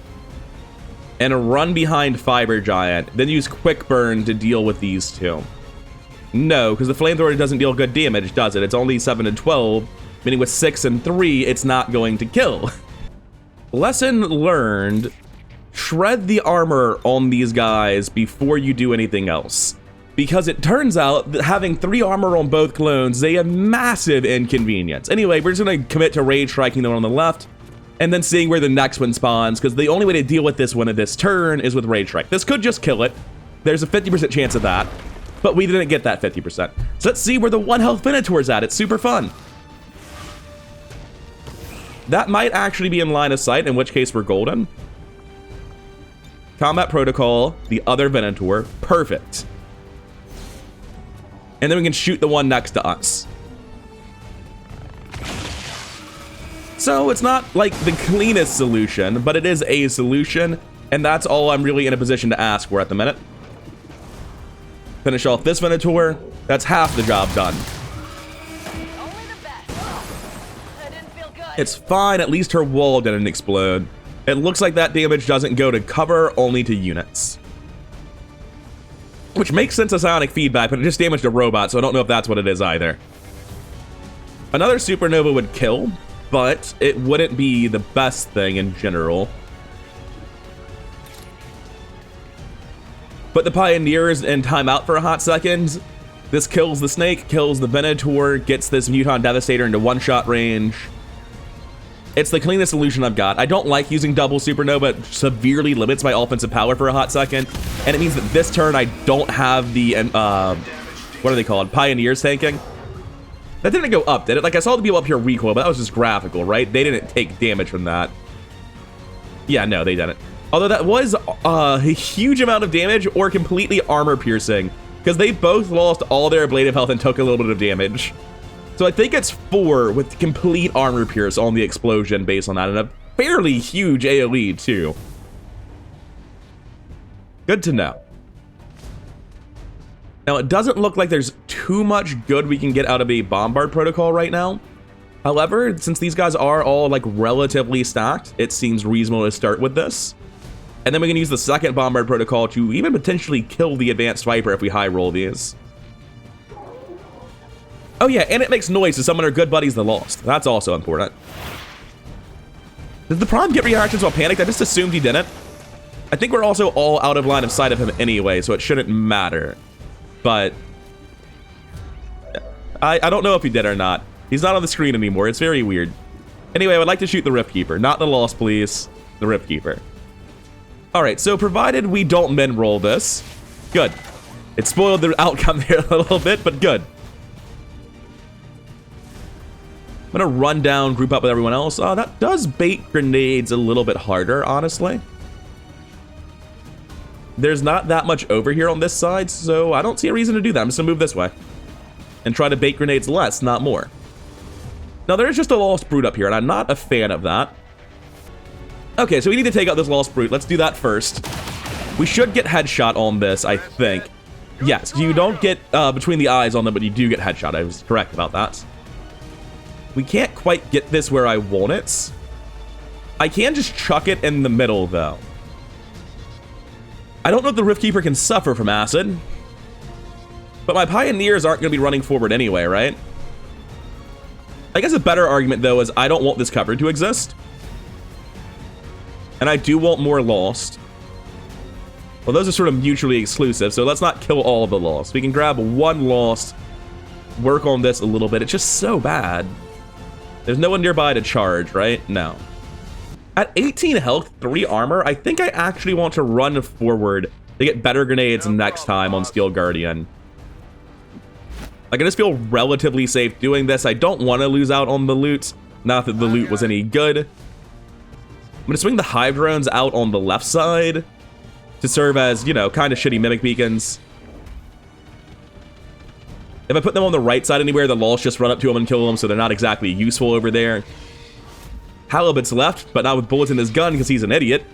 and run behind Fiber Giant, then use Quick Burn to deal with these two. No, because the Flamethrower doesn't deal good damage, does it? It's only 7 and 12, meaning with 6 and 3, it's not going to kill. Lesson learned, shred the armor on these guys before you do anything else. Because it turns out that having 3 armor on both clones is a massive inconvenience. Anyway, we're just going to commit to rage striking the one on the left, and then seeing where the next one spawns, because the only way to deal with this one at this turn is with rage strike. This could just kill it. There's a 50% chance of that, but we didn't get that 50%. So let's see where the 1 health Minotaur's at. It's super fun. That might actually be in line of sight, in which case we're golden. Combat protocol, the other Venator, perfect. And then we can shoot the one next to us. So it's not like the cleanest solution, but it is a solution, and that's all I'm really in a position to ask for at the minute. Finish off this Venator, that's half the job done. It's fine, at least her wall didn't explode. It looks like that damage doesn't go to cover, only to units. Which makes sense as psionic feedback, but it just damaged a robot, so I don't know if that's what it is either. Another supernova would kill, but it wouldn't be the best thing in general. But the Pioneer is in timeout for a hot second. This kills the Snake, kills the Venator, gets this Muton Devastator into one-shot range. It's the cleanest solution I've got. I don't like using double supernova. It severely limits my offensive power for a hot second. And it means that this turn I don't have the, what are they called? Pioneers tanking. That didn't go up, did it? Like, I saw the people up here recoil, but that was just graphical, right? They didn't take damage from that. Yeah, no, they didn't. Although that was a huge amount of damage or completely armor piercing, because they both lost all their ablative health and took a little bit of damage. So I think it's 4 with complete armor pierce on the explosion based on that, and a fairly huge AoE too. Good to know. Now it doesn't look like there's too much good we can get out of a bombard protocol right now. However, since these guys are all like relatively stacked, it seems reasonable to start with this. And then we can use the second bombard protocol to even potentially kill the advanced Viper if we high roll these. Oh yeah, and it makes noise to summon our good buddies the Lost. That's also important. Did the Prime get reactions while panicked? I just assumed he didn't. I think we're also all out of line of sight of him anyway, so it shouldn't matter. But I don't know if he did or not. He's not on the screen anymore. It's very weird. Anyway, I would like to shoot the Rift Keeper. Not the Lost, please. The Rift Keeper. Alright, so provided we don't min roll this. Good. It spoiled the outcome there a little bit, but good. I'm gonna run down, group up with everyone else. That does bait grenades a little bit harder, honestly. There's not that much over here on this side, so I don't see a reason to do that. I'm just gonna move this way. And try to bait grenades less, not more. Now, there is just a Lost Brute up here, and I'm not a fan of that. Okay, so we need to take out this Lost Brute. Let's do that first. We should get headshot on this, I think. Yes, you don't get between the eyes on them, but you do get headshot. I was correct about that. We can't quite get this where I want it. I can just chuck it in the middle, though. I don't know if the Rift Keeper can suffer from acid. But my Pioneers aren't going to be running forward anyway, right? I guess a better argument, though, is I don't want this cover to exist. And I do want more Lost. Well, those are sort of mutually exclusive, so let's not kill all of the Lost. We can grab one Lost, work on this a little bit. It's just so bad. There's no one nearby to charge, right? No. At 18 health, 3 armor, I think I actually want to run forward to get better grenades next time on Steel Guardian. Like, I just feel relatively safe doing this. I don't want to lose out on the loot. Not that the loot was any good. I'm going to swing the hive drones out on the left side to serve as, you know, kind of shitty mimic beacons. If I put them on the right side anywhere, the Lost just run up to them and kill them, so they're not exactly useful over there. Halibut's left, but not with bullets in his gun because he's an idiot.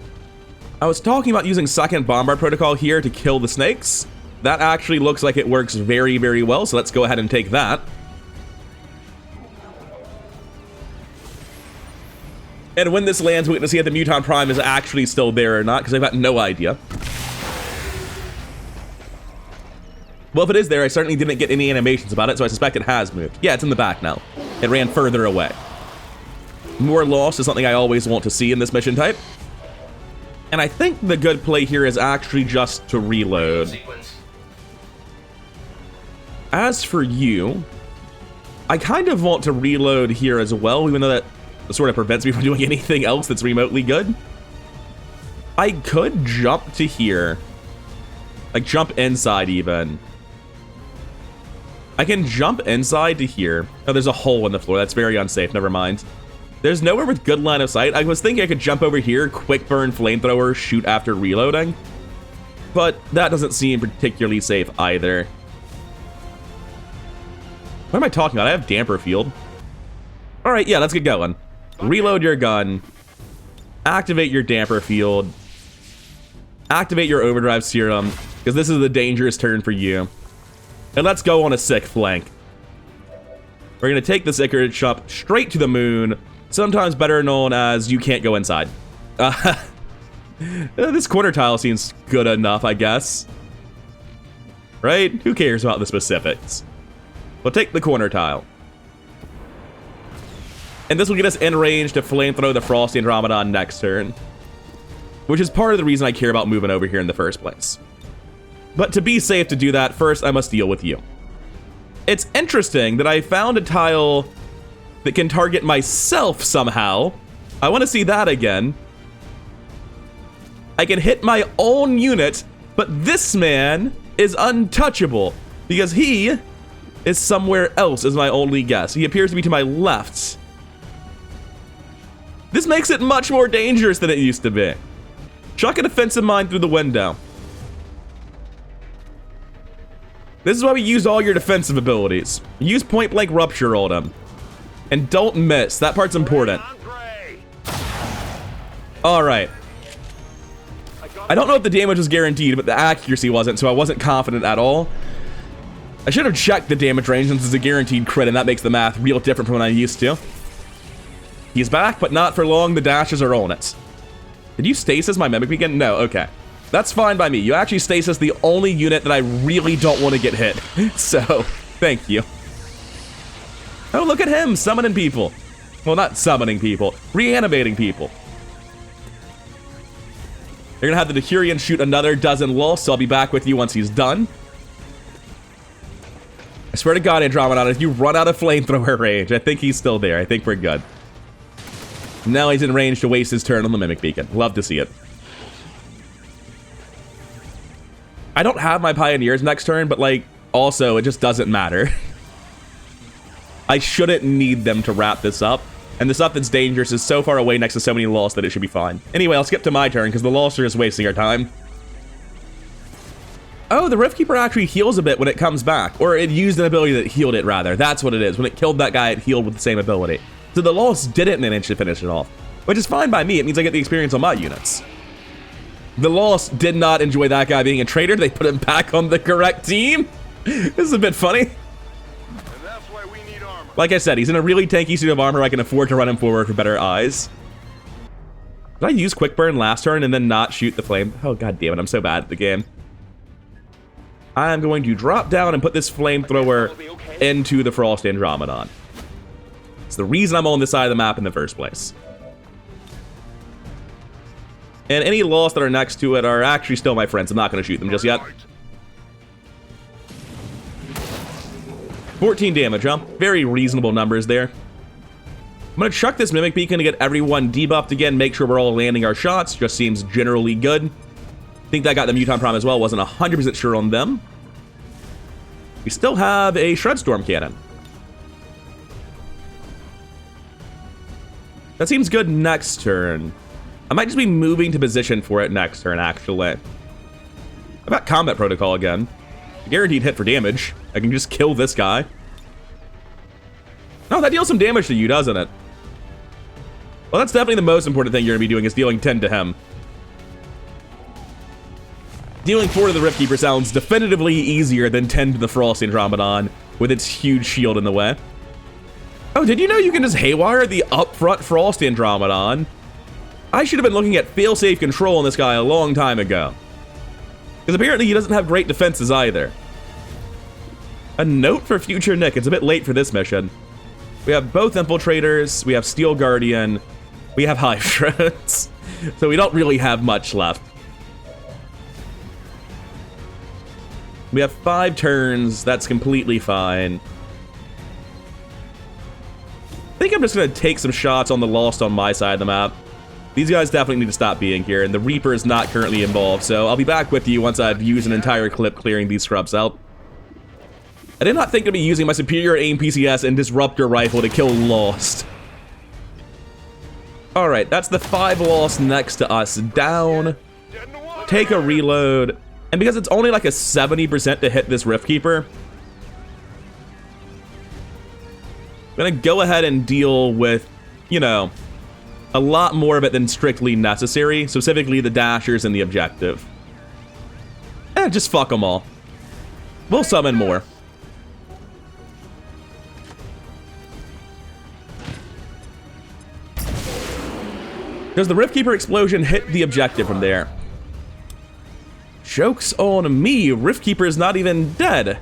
I was talking about using second bombard protocol here to kill the snakes. That actually looks like it works very, very well, so let's go ahead and take that. And when this lands, we're going to see if the Muton Prime is actually still there or not, because I've got no idea. Well, if it is there, I certainly didn't get any animations about it, so I suspect it has moved. Yeah, it's in the back now. It ran further away. More loss is something I always want to see in this mission type. And I think the good play here is actually just to reload. As for you, I kind of want to reload here as well, even though that sort of prevents me from doing anything else that's remotely good. I could jump to here. Like, jump inside even. I can jump inside to here. Oh, there's a hole in the floor. That's very unsafe. Never mind. There's nowhere with good line of sight. I was thinking I could jump over here, quick burn flamethrower, shoot after reloading. But that doesn't seem particularly safe either. What am I talking about? I have damper field. All right, yeah, let's get going. Reload your gun. Activate your damper field. Activate your overdrive serum, because this is the dangerous turn for you. And let's go on a sick flank. We're going to take this Icarus jump straight to the moon, sometimes better known as you can't go inside. This corner tile seems good enough, I guess. Right? Who cares about the specifics? We'll take the corner tile. And this will get us in range to flamethrow the Frosty Andromedon next turn, which is part of the reason I care about moving over here in the first place. But to be safe to do that, first I must deal with you. It's interesting that I found a tile that can target myself somehow. I want to see that again. I can hit my own unit, but this man is untouchable because he is somewhere else, is my only guess. He appears to be to my left. This makes it much more dangerous than it used to be. Chuck a defensive mine through the window. This is why we use all your defensive abilities. Use point blank rupture on him. And don't miss. That part's important. Alright. I don't know if the damage was guaranteed, but the accuracy wasn't, so I wasn't confident at all. I should have checked the damage range since it's a guaranteed crit, and that makes the math real different from what I'm used to. He's back, but not for long. The dashes are on it. Did you stasis my mimic beacon? No, okay. That's fine by me. You actually stasis the only unit that I really don't want to get hit. So, thank you. Oh, look at him, summoning people. Well, not summoning people, reanimating people. You're gonna have the Decurion shoot another dozen lost, so I'll be back with you once he's done. I swear to God, Andromedon, if you run out of flamethrower range, I think he's still there. I think we're good. Now he's in range to waste his turn on the Mimic Beacon. Love to see it. I don't have my Pioneers next turn, but, like, also, it just doesn't matter. I shouldn't need them to wrap this up. And the stuff that's dangerous is so far away next to so many lost that it should be fine. Anyway, I'll skip to my turn, because the lost are just wasting our time. Oh, the Rift Keeper actually heals a bit when it comes back. Or it used an ability that healed it, rather. That's what it is. When it killed that guy, it healed with the same ability. So the lost didn't manage to finish it off. Which is fine by me. It means I get the experience on my units. The lost did not enjoy that guy being a traitor. They put him back on the correct team. This is a bit funny.
And that's why we need armor.
Like I said, he's in a really tanky suit of armor. I can afford to run him forward for better eyes. Did I use Quick Burn last turn and then not shoot the flame? Oh, god damn it. I'm so bad at the game. I'm going to drop down and put this flamethrower into the Frost Andromedon. It's the reason I'm on this side of the map in the first place. And any lost that are next to it are actually still my friends. I'm not going to shoot them just yet. 14 damage, huh? Very reasonable numbers there. I'm gonna chuck this Mimic Beacon to get everyone debuffed again, make sure we're all landing our shots. Just seems generally good. I think that got the Muton Prime as well. Wasn't 100% sure on them. We still have a Shredstorm Cannon. That seems good next turn. I might just be moving to position for it next turn, actually. How about Combat Protocol again? Guaranteed hit for damage. I can just kill this guy. Oh, that deals some damage to you, doesn't it? Well, that's definitely the most important thing you're going to be doing, is dealing 10 to him. Dealing 4 to the Rift Keeper sounds definitively easier than 10 to the Frost Andromedon, with its huge shield in the way. Oh, did you know you can just haywire the upfront Frost Andromedon? I should have been looking at failsafe control on this guy a long time ago. Because apparently he doesn't have great defenses either. A note for future Nick, it's a bit late for this mission. We have both Infiltrators, we have Steel Guardian, we have Hive Drones, so we don't really have much left. We have 5 turns, that's completely fine. I think I'm just gonna take some shots on the Lost on my side of the map. These guys definitely need to stop being here, and the Reaper is not currently involved, so I'll be back with you once I've used an entire clip clearing these scrubs out. I did not think I'd be using my superior aim PCS and Disruptor Rifle to kill Lost. Alright, that's the 5 Lost next to us down. Take a reload. And because it's only like a 70% to hit this Rift Keeper, I'm gonna go ahead and deal with, you know, a lot more of it than strictly necessary, specifically the Dashers and the Objective. Just fuck them all. We'll summon more. Does the Rift Keeper explosion hit the Objective from there? Joke's on me, Rift Keeper is not even dead.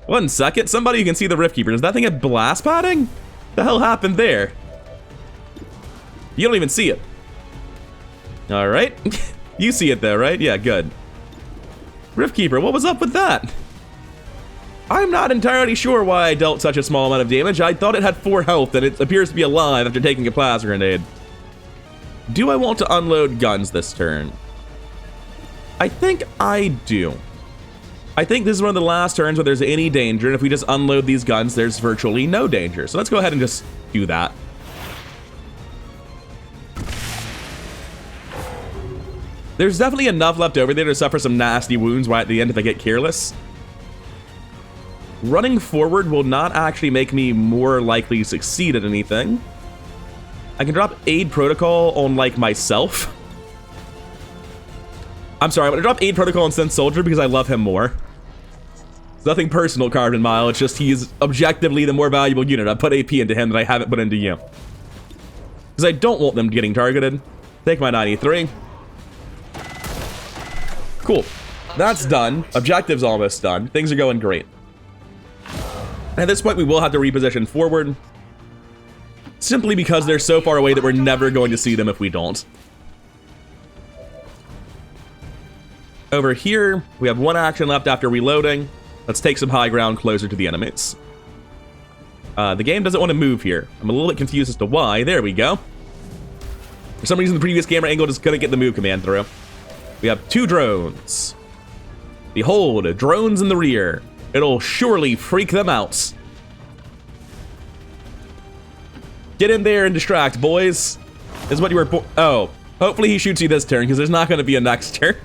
1 second, somebody who can see the Rift Keeper. Does that thing have blast padding? The hell happened there? You don't even see it. Alright. You see it though, right? Yeah, good. Rift Keeper, what was up with that? I'm not entirely sure why I dealt such a small amount of damage. I thought it had 4 health and it appears to be alive after taking a plasma grenade. Do I want to unload guns this turn? I think I do. I think this is one of the last turns where there's any danger, and if we just unload these guns, there's virtually no danger. So let's go ahead and just do that. There's definitely enough left over there to suffer some nasty wounds right at the end if I get careless. Running forward will not actually make me more likely to succeed at anything. I can drop Aid Protocol on, like, myself. I'm sorry, I'm gonna drop Aid Protocol on Sense Soldier because I love him more. It's nothing personal, Carbon Mile, it's just he's objectively the more valuable unit. I put AP into him that I haven't put into you. Because I don't want them getting targeted. Take my 93. Cool. That's done. Objective's almost done. Things are going great. At this point, we will have to reposition forward. Simply because they're so far away that we're never going to see them if we don't. Over here, we have 1 action left after reloading. Let's take some high ground closer to the enemies. The game doesn't want to move here. I'm a little bit confused as to why. There we go. For some reason, the previous camera angle just couldn't get the move command through. We have 2 drones. Behold, drones in the rear. It'll surely freak them out. Get in there and distract, boys. This is what you were oh, hopefully he shoots you this turn, because there's not going to be a next turn.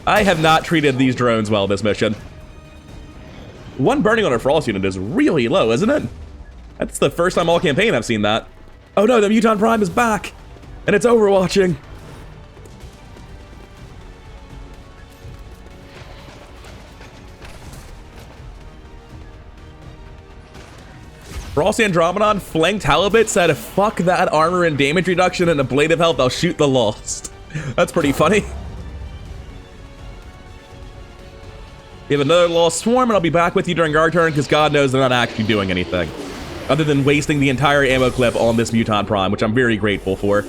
I have not treated these drones well this mission. 1 burning on a Frost unit is really low, isn't it? That's the first time all campaign I've seen that. Oh no, the Muton Prime is back! And it's overwatching! Frost Andromedon flanked Halibut said, fuck that armor and damage reduction and ablative health, I'll shoot the Lost. That's pretty funny. We have another Lost Swarm, and I'll be back with you during our turn, because God knows they're not actually doing anything. Other than wasting the entire ammo clip on this Muton Prime, which I'm very grateful for.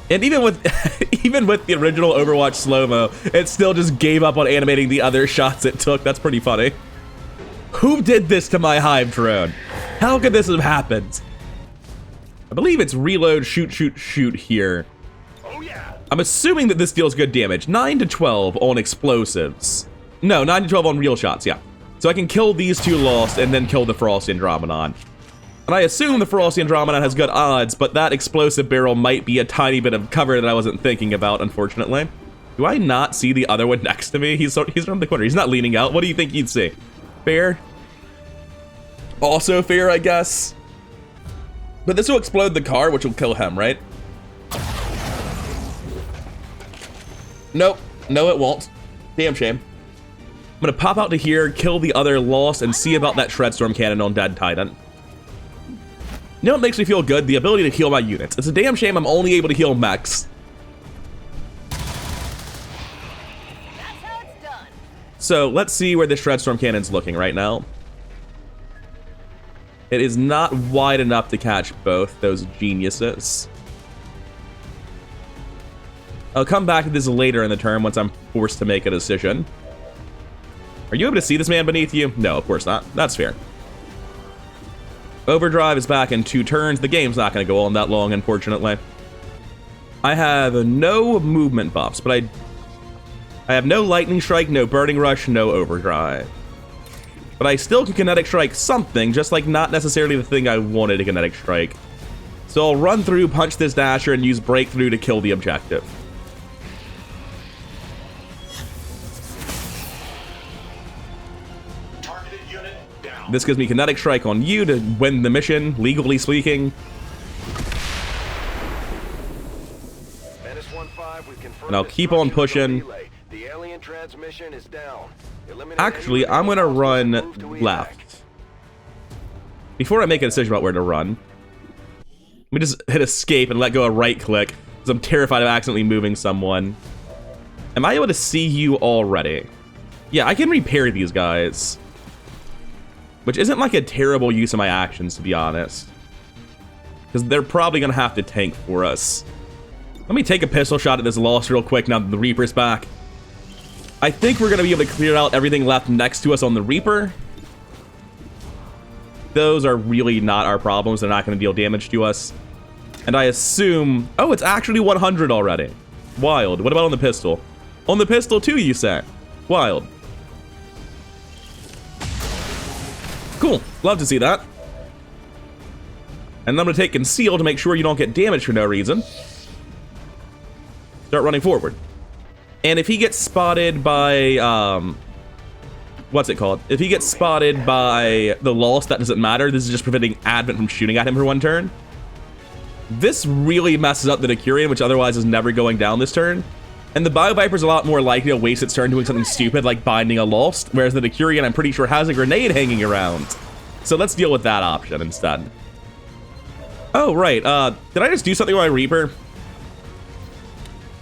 And even with even with the original Overwatch slow-mo, it still just gave up on animating the other shots it took. That's pretty funny. Who did this to my Hive drone? How could this have happened? I believe it's reload, shoot, shoot, shoot here.
Oh yeah.
I'm assuming that this deals good damage. 9 to 12 on explosives. No, 9 to 12 on real shots, yeah. So I can kill these two Lost and then kill the Frosty Andromedon. And I assume the Frosty Andromedon has good odds, but that explosive barrel might be a tiny bit of cover that I wasn't thinking about, unfortunately. Do I not see the other one next to me? He's around the corner. He's not leaning out. What do you think he'd see? Fair? Also fair, I guess. But this will explode the car, which will kill him, right? Nope. No, it won't. Damn shame. I'm gonna pop out to here, kill the other Lost, and see about that Shredstorm Cannon on Dead Titan. You know what makes me feel good? The ability to heal my units. It's a damn shame I'm only able to heal mechs.
That's how it's done.
So let's see where the Shredstorm Cannon's looking right now. It is not wide enough to catch both those geniuses. I'll come back to this later in the turn once I'm forced to make a decision. Are you able to see this man beneath you? No, of course not. That's fair. Overdrive is back in 2 turns. The game's not going to go on that long, unfortunately. I have no movement buffs, but I have no Lightning Strike, no Burning Rush, no Overdrive. But I still can Kinetic Strike something, just like not necessarily the thing I wanted to Kinetic Strike. So I'll run through, punch this Dasher, and use Breakthrough to kill the objective. This gives me Kinetic Strike on you to win the mission, legally speaking. And I'll keep on pushing.
The alien transmission is down.
Actually, I'm gonna run left. Before I make a decision about where to run, let me just hit escape and let go of right click, because I'm terrified of accidentally moving someone. Am I able to see you already? Yeah, I can repair these guys. Which isn't like a terrible use of my actions, to be honest. Because they're probably going to have to tank for us. Let me take a pistol shot at this Lost real quick now that the Reaper's back. I think we're going to be able to clear out everything left next to us on the Reaper. Those are really not our problems. They're not going to deal damage to us. And I assume... Oh, it's actually 100 already. Wild. What about on the pistol? On the pistol too, you say? Wild. Cool. Love to see that. And I'm going to take Conceal to make sure you don't get damaged for no reason. Start running forward. And if he gets spotted by, what's it called? If he gets spotted by the Lost, that doesn't matter. This is just preventing Advent from shooting at him for 1 turn. This really messes up the Decurion, which otherwise is never going down this turn. And the Bioviper's a lot more likely to waste its turn doing something stupid like binding a Lost, whereas the Decurion, I'm pretty sure, has a grenade hanging around. So let's deal with that option instead. Oh, right. Did I just do something with my Reaper?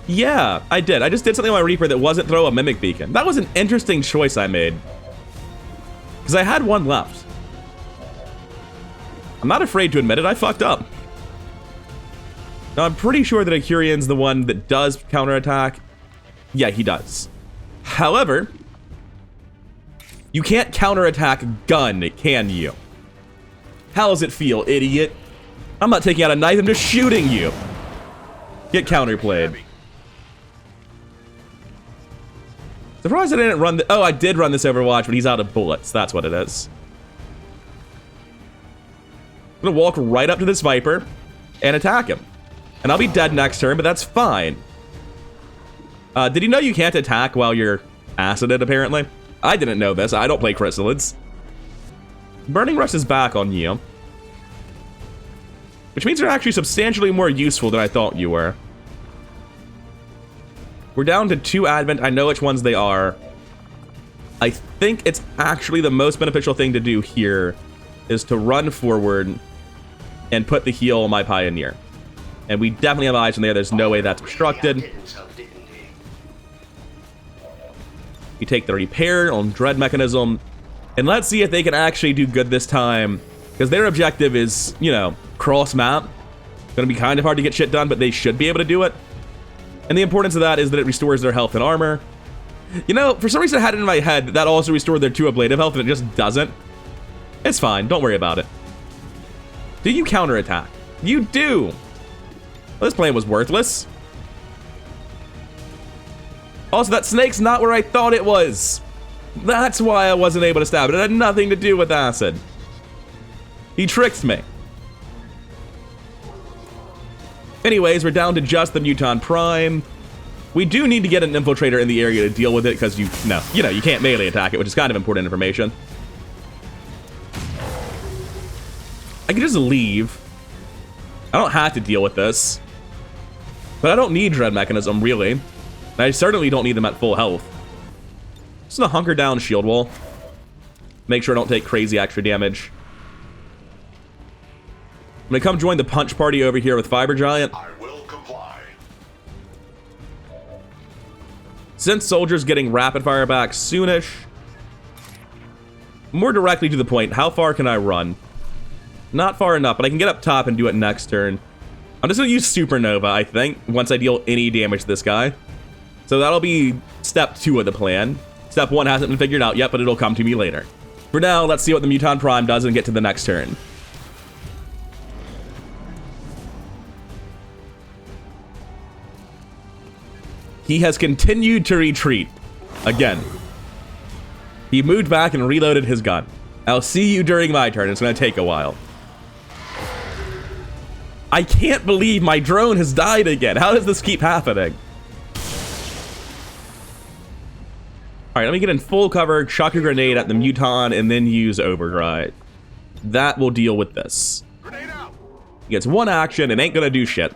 Yeah, I did. I just did something with my Reaper that wasn't throw a Mimic Beacon. That was an interesting choice I made. Because I had 1 left. I'm not afraid to admit it. I fucked up. Now, I'm pretty sure that Decurion's the one that does counterattack. Yeah, he does. However, you can't counterattack gun, can you? How does it feel, idiot? I'm not taking out a knife, I'm just shooting you. Get counterplayed. Surprised I didn't run the... Oh, I did run this Overwatch, but he's out of bullets. That's what it is. I'm gonna walk right up to this Viper and attack him. And I'll be dead next turn, but that's fine. Did you know you can't attack while you're acided, apparently? I didn't know this. I don't play Chrysalids. Burning Rush is back on you. Which means you're actually substantially more useful than I thought you were. We're down to 2 Advent. I know which ones they are. I think it's actually the most beneficial thing to do here is to run forward and put the heal on my Pioneer. And we definitely have eyes in there. There's no way that's obstructed. We take the repair on Dread Mechanism. And let's see if they can actually do good this time. Because their objective is, you know, cross-map. Gonna be kind of hard to get shit done, but they should be able to do it. And the importance of that is that it restores their health and armor. You know, for some reason I had it in my head that also restored their 2 ablative health, and it just doesn't. It's fine. Don't worry about it. Do you counterattack? You do. Well, this plan was worthless. Also, that snake's not where I thought it was. That's why I wasn't able to stab it. It had nothing to do with acid. He tricked me. Anyways, we're down to just the Muton Prime. We do need to get an infiltrator in the area to deal with it because you can't melee attack it, which is kind of important information. I can just leave. I don't have to deal with this. But I don't need Dread Mechanism, really. I certainly don't need them at full health. Just gonna hunker down shield wall. Make sure I don't take crazy extra damage. I'm gonna come join the punch party over here with Fiber Giant.
I will comply.
Since Soldier's getting rapid fire back soonish. More directly to the point, how far can I run? Not far enough, but I can get up top and do it next turn. I'm just gonna use Supernova, I think, once I deal any damage to this guy. So that'll be step 2 of the plan. Step 1 hasn't been figured out yet, but it'll come to me later. For now, let's see what the Muton Prime does and get to the next turn. He has continued to retreat. Again. He moved back and reloaded his gun. I'll see you during my turn. It's going to take a while. I can't believe my drone has died again. How does this keep happening? Alright, let me get in full cover, chuck a grenade at the Muton, and then use Overdrive. That will deal with this.
Grenade out.
He gets 1 action and ain't gonna do shit.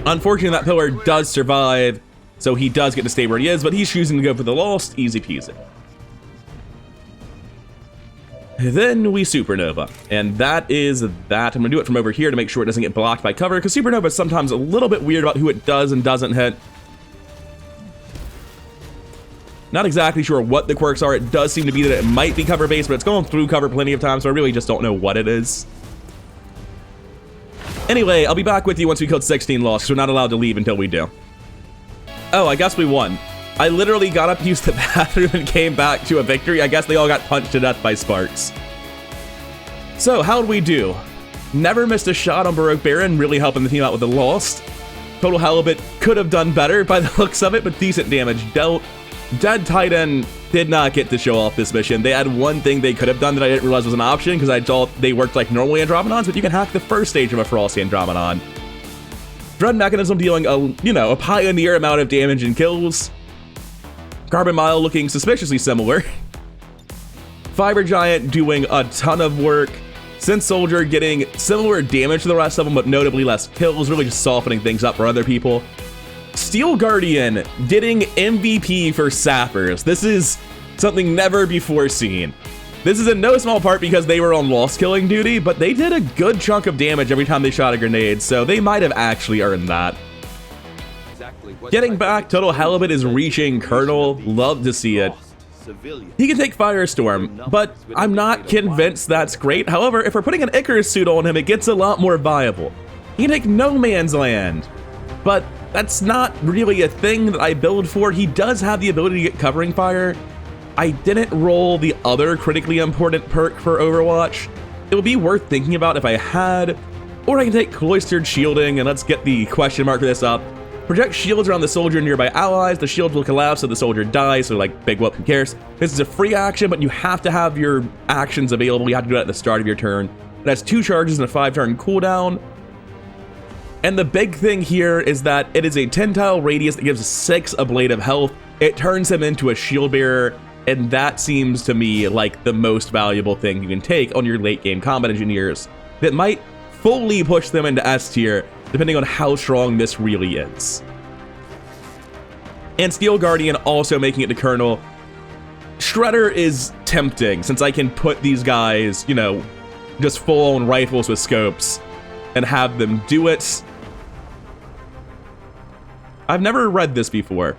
Unfortunately, that pillar does survive, so he does get to stay where he is, but he's choosing to go for the lost. Easy peasy. Then we Supernova, and that is that. I'm gonna do it from over here to make sure it doesn't get blocked by cover, because Supernova is sometimes a little bit weird about who it does and doesn't hit. Not exactly sure what the quirks are. It does seem to be that it might be cover based, but it's going through cover plenty of times, so I really just don't know what it is. Anyway, I'll be back with you once we killed 16 lost, because we're not allowed to leave until we do. Oh, I guess we won. I literally got up, used the bathroom, and came back to a victory. I guess they all got punched to death by sparks. So, how'd we do? Never missed a shot on Baroque Baron, really helping the team out with the lost. Total Halibut could have done better by the looks of it, but decent damage dealt. Dead Titan did not get to show off this mission. They had one thing they could have done that I didn't realize was an option, because I thought they worked like normal Andromedons, but you can hack the first stage of a Frosty Andromedon. Dread Mechanism dealing a pioneer amount of damage and kills. Carbon Mile looking suspiciously similar. Fiber Giant doing a ton of work. Synth Soldier getting similar damage to the rest of them, but notably less kills, really just softening things up for other people. Steel Guardian getting MVP for Sappers. This is something never before seen. This is in no small part because they were on lost killing duty, but they did a good chunk of damage every time they shot a grenade, so they might have actually earned that. Getting back, Total Halibut is reaching Colonel. Love to see it. He can take Firestorm, but I'm not convinced that's great. However, if we're putting an Icarus suit on him, it gets a lot more viable. He can take No Man's Land, but that's not really a thing that I build for. He does have the ability to get covering fire. I didn't roll the other critically important perk for Overwatch. It would be worth thinking about if I had, or I can take Cloistered Shielding, and let's get the question mark for this up. Project shields around the soldier and nearby allies. The shields will collapse so the soldier dies, so like, big whoop, who cares? This is a free action, but you have to have your actions available. You have to do it at the start of your turn. It has 2 charges and a 5-turn cooldown. And the big thing here is that it is a 10-tile radius that gives 6 ablative health. It turns him into a shield bearer, and that seems to me like the most valuable thing you can take on your late game combat engineers that might fully push them into S tier, depending on how strong this really is. And Steel Guardian also making it to Colonel. Shredder is tempting, since I can put these guys, just full-on rifles with scopes and have them do it. I've never read this before.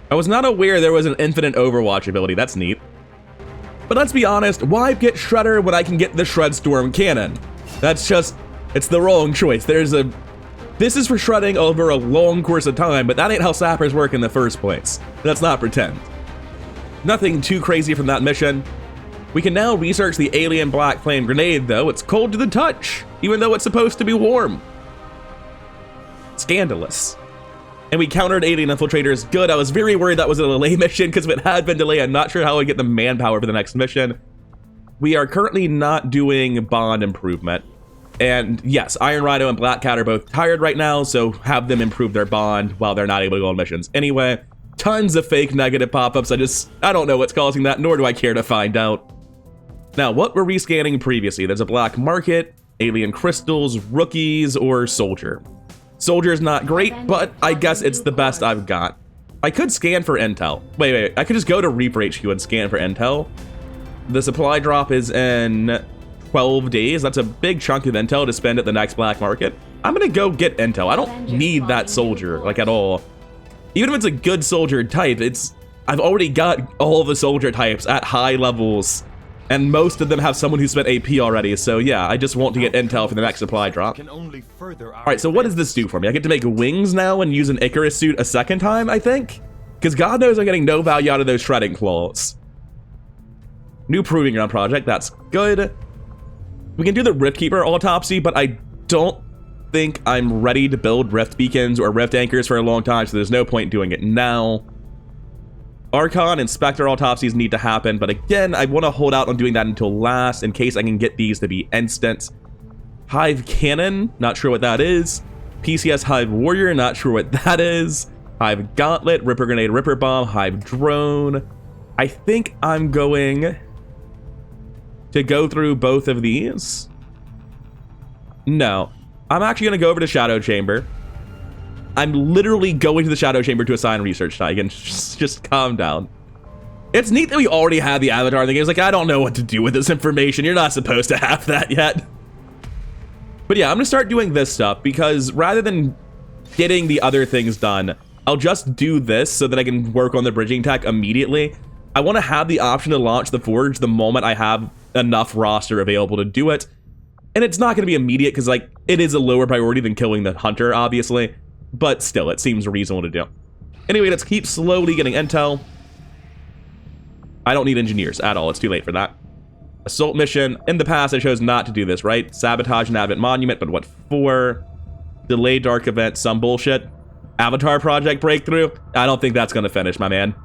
I was not aware there was an infinite Overwatch ability. That's neat. But let's be honest, why get Shredder when I can get the Shredstorm cannon? That's just, it's the wrong choice. This is for shredding over a long course of time, but that ain't how sappers work in the first place. Let's not pretend. Nothing too crazy from that mission. We can now research the alien black flame grenade, though. It's cold to the touch, even though it's supposed to be warm. Scandalous. And we countered alien infiltrators. Good. I was very worried that was a delay mission, because if it had been delayed, I'm not sure how I'd get the manpower for the next mission. We are currently not doing bond improvement. And yes, Iron Rhino and Black Cat are both tired right now, so have them improve their bond while they're not able to go on missions. Anyway, tons of fake negative pop-ups. I don't know what's causing that, nor do I care to find out. Now, what were we scanning previously? There's a black market, alien crystals, rookies, or soldier. Soldier is not great, but I guess it's the best I've got. I could scan for intel. Wait, I could just go to Reaper HQ and scan for intel. The supply drop is in 12 days. That's a big chunk of intel to spend at the next black market. I'm gonna go get intel. I don't need that soldier, like, at all. Even if it's a good soldier type, I've already got all the soldier types at high levels, and most of them have someone who spent AP already, so yeah, I just want to get intel for the next supply drop. Alright, so what does this do for me? I get to make wings now and use an Icarus suit a second time, I think? Because God knows I'm getting no value out of those shredding claws. New proving ground project, that's good. We can do the Rift Keeper autopsy, but I don't think I'm ready to build Rift Beacons or Rift Anchors for a long time, so there's no point doing it now. Archon and Spectre autopsies need to happen, but again, I want to hold out on doing that until last in case I can get these to be instant. Hive Cannon, not sure what that is. PCS Hive Warrior, not sure what that is. Hive Gauntlet, Ripper Grenade, Ripper Bomb, Hive Drone. I think I'm going to go through both of these. No, I'm actually going to go over to Shadow Chamber. I'm literally going to the Shadow Chamber to assign research tag, and just calm down. It's neat that we already have the avatar in the game. It's like, I don't know what to do with this information. You're not supposed to have that yet. But yeah, I'm gonna start doing this stuff because rather than getting the other things done, I'll just do this so that I can work on the bridging tech immediately. I want to have the option to launch the Forge the moment I have enough roster available to do it. And it's not going to be immediate because, like, it is a lower priority than killing the Hunter, obviously. But still, it seems reasonable to do. Anyway, let's keep slowly getting intel. I don't need engineers at all. It's too late for that. Assault mission. In the past, I chose not to do this, right? Sabotage an Advent Monument, but what for? Delay Dark Event, some bullshit. Avatar Project breakthrough? I don't think that's going to finish, my man.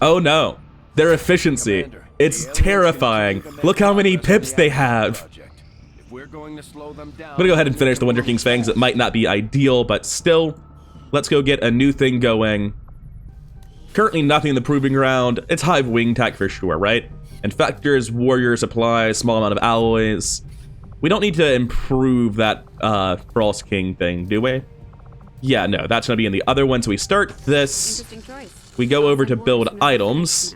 Oh no. Their efficiency. It's terrifying. Look how many pips they have. I'm gonna go ahead and finish the Winter King's Fangs. It might not be ideal, but still, let's go get a new thing going. Currently nothing in the proving ground. It's Hive Wing Tech for sure, right? Infectors, Warrior Supplies, small amount of alloys. We don't need to improve that Frost King thing, do we? Yeah, no, that's gonna be in the other one. So we start this. We go over to build items.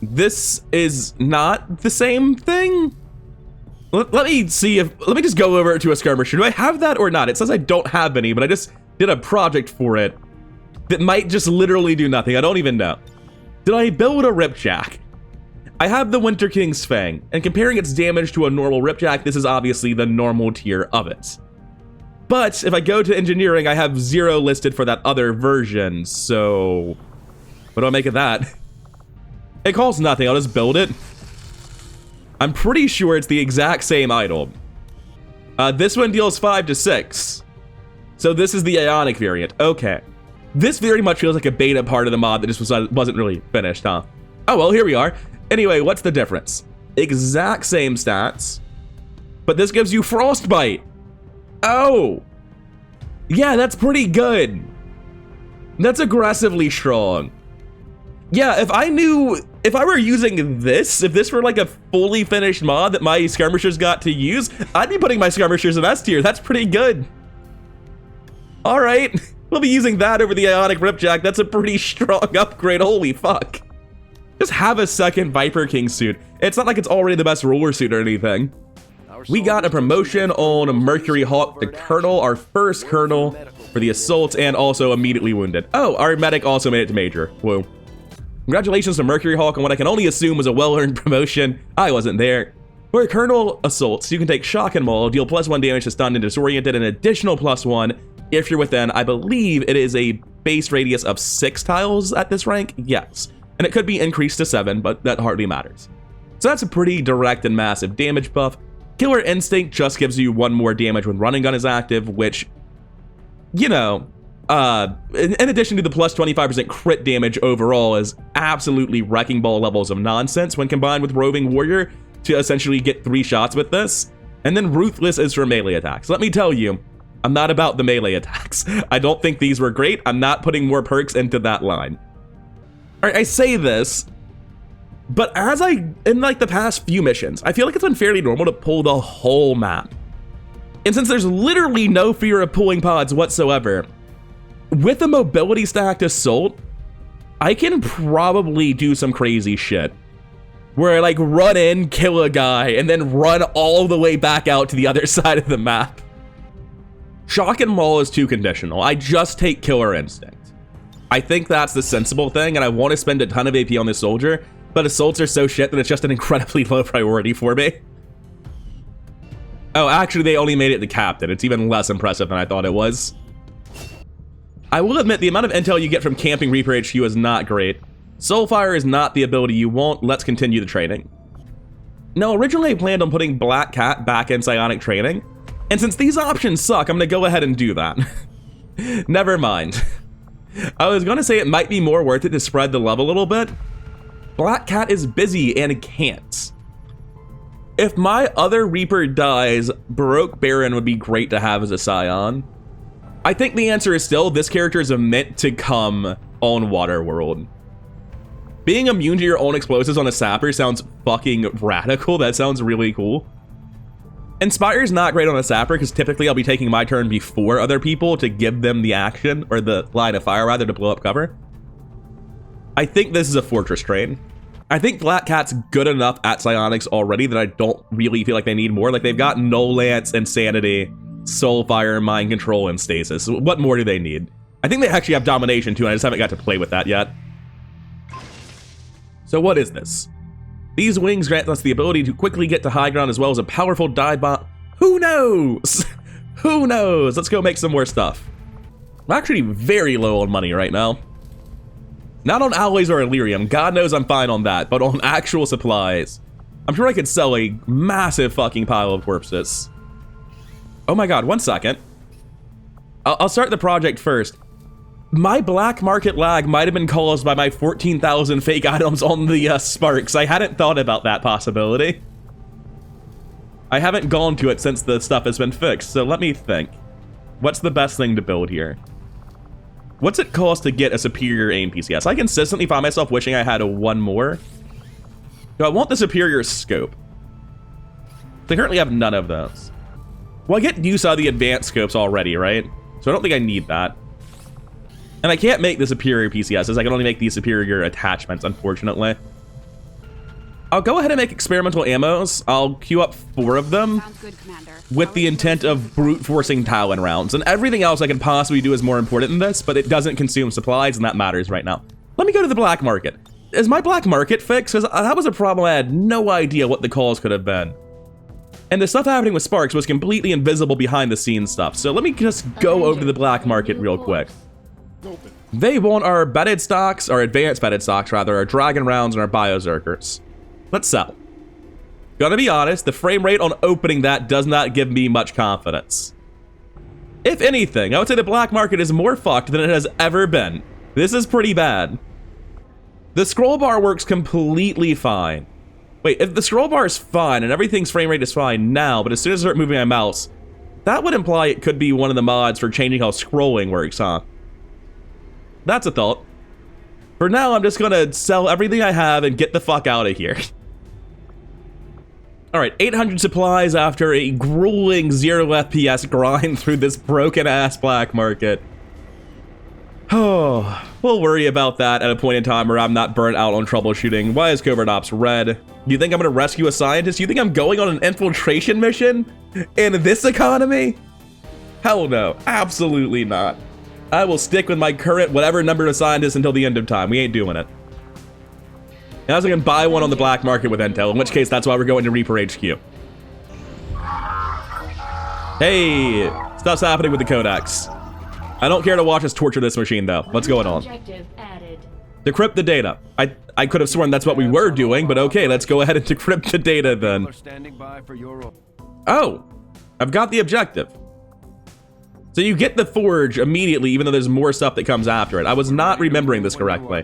This is not the same thing. Let me see if, let me just go over to a skirmisher. Do I have that or not? It says I don't have any, but I just did a project for it that might just literally do nothing. I don't even know. Did I build a Ripjack? I have the Winter King's Fang, and comparing its damage to a normal Ripjack, this is obviously the normal tier of it. But if I go to engineering, I have 0 listed for that other version, so what do I make of that? It costs nothing, I'll just build it. I'm pretty sure it's the exact same item. This one deals 5 to 6. So this is the Ionic variant. Okay. This very much feels like a beta part of the mod that just wasn't really finished, huh? Oh, well, here we are. Anyway, what's the difference? Exact same stats, but this gives you Frostbite. Oh. Yeah, that's pretty good. That's aggressively strong. Yeah, if I were using this, if this were like a fully finished mod that my skirmishers got to use, I'd be putting my skirmishers in S tier. That's pretty good. All right, we'll be using that over the Ionic Ripjack. That's a pretty strong upgrade, holy fuck. Just have a second Viper King suit. It's not like it's already the best roller suit or anything. We got a promotion on Mercury Hawk to Colonel, our first Colonel for the assault, and also immediately wounded. Oh, our medic also made it to Major. Whoa. Congratulations to Mercury Hawk on what I can only assume was a well-earned promotion. I wasn't there. For Colonel Assaults, you can take Shock and Maul, deal +1 damage to stunned and disoriented, an additional +1 if you're within, I believe it is a base radius of 6 tiles at this rank? Yes. And it could be increased to 7, but that hardly matters. So that's a pretty direct and massive damage buff. Killer Instinct just gives you 1 more damage when running gun is active, which, you know, in addition to the plus 25% crit damage overall, is absolutely wrecking ball levels of nonsense when combined with Roving Warrior to essentially get 3 shots with this. And then Ruthless is for melee attacks. Let me tell you, I'm not about the melee attacks. I don't think these were great. I'm not putting more perks into that line. All right, I say this, but in like the past few missions, I feel like it's been fairly normal to pull the whole map. And since there's literally no fear of pulling pods whatsoever, with a mobility stacked assault, I can probably do some crazy shit. Where I like run in, kill a guy, and then run all the way back out to the other side of the map. Shock and Maul is too conditional. I just take Killer Instinct. I think that's the sensible thing, and I want to spend a ton of AP on this soldier, but assaults are so shit that it's just an incredibly low priority for me. Oh, actually, they only made it to Captain. It's even less impressive than I thought it was. I will admit, the amount of intel you get from camping Reaper HQ is not great. Soulfire is not the ability you want. Let's continue the training. Now, originally I planned on putting Black Cat back in Psionic training, and since these options suck, I'm gonna go ahead and do that. Never mind. I was gonna say it might be more worth it to spread the love a little bit. Black Cat is busy and can't. If my other Reaper dies, Baroque Baron would be great to have as a Scion. I think the answer is still, this character is meant to come on Waterworld. Being immune to your own explosives on a sapper sounds fucking radical. That sounds really cool. Inspire's not great on a sapper because typically I'll be taking my turn before other people to give them the action, or the line of fire rather, to blow up cover. I think this is a Fortress train. I think Black Cat's good enough at Psionics already that I don't really feel like they need more. Like, they've got No Lance, Insanity, Soulfire, Mind Control, and Stasis. What more do they need? I think they actually have Domination too, and I just haven't got to play with that yet. So what is this? These wings grant us the ability to quickly get to high ground as well as a powerful dive bomb. Who knows? Who knows? Let's go make some more stuff. I'm actually very low on money right now. Not on alloys or Illyrium. God knows I'm fine on that, but on actual supplies, I'm sure I could sell a massive fucking pile of corpses. Oh my god, 1 second. I'll start the project first. My black market lag might have been caused by my 14,000 fake items on the Sparks. I hadn't thought about that possibility. I haven't gone to it since the stuff has been fixed, so let me think. What's the best thing to build here? What's it cost to get a superior aim PCS? I consistently find myself wishing I had one more. Do I want the superior scope? They currently have none of those. Well, I get use out of the advanced scopes already, right? So I don't think I need that. And I can't make the superior PCSs. I can only make these superior attachments, unfortunately. I'll go ahead and make experimental ammos. I'll queue up 4 of them with the intent of brute forcing Talon rounds. And everything else I can possibly do is more important than this, but it doesn't consume supplies, and that matters right now. Let me go to the black market. Is my black market fixed? Because that was a problem I had no idea what the cause could have been. And the stuff happening with Sparks was completely invisible behind the scenes stuff. So let me just go over to the black market real quick. They want our bedded stocks, our advanced bedded stocks rather, our dragon rounds, and our biozerkers. Let's sell. Gonna be honest, the frame rate on opening that does not give me much confidence. If anything, I would say the black market is more fucked than it has ever been. This is pretty bad. The scroll bar works completely fine. Wait, if the scroll bar is fine and everything's frame rate is fine now, but as soon as I start moving my mouse, that would imply it could be one of the mods for changing how scrolling works, huh? That's a thought. For now, I'm just gonna sell everything I have and get the fuck out of here. Alright, 800 supplies after a grueling 0 FPS grind through this broken-ass black market. Oh, we'll worry about that at a point in time where I'm not burnt out on troubleshooting. Why is Covert Ops red? You think I'm gonna rescue a scientist? You think I'm going on an infiltration mission in this economy? Hell no, absolutely not. I will stick with my current whatever number of scientists until the end of time. We ain't doing it. Unless I can buy one on the black market with intel, in which case that's why we're going to Reaper HQ. Hey, stuff's happening with the Codex. I don't care to watch us torture this machine, though. What's going on?
Objective added.
Decrypt the data. I could have sworn that's what we were doing, but okay, let's go ahead and decrypt the data then. Oh, I've got the objective. So you get the forge immediately, even though there's more stuff that comes after it. I was not remembering this correctly.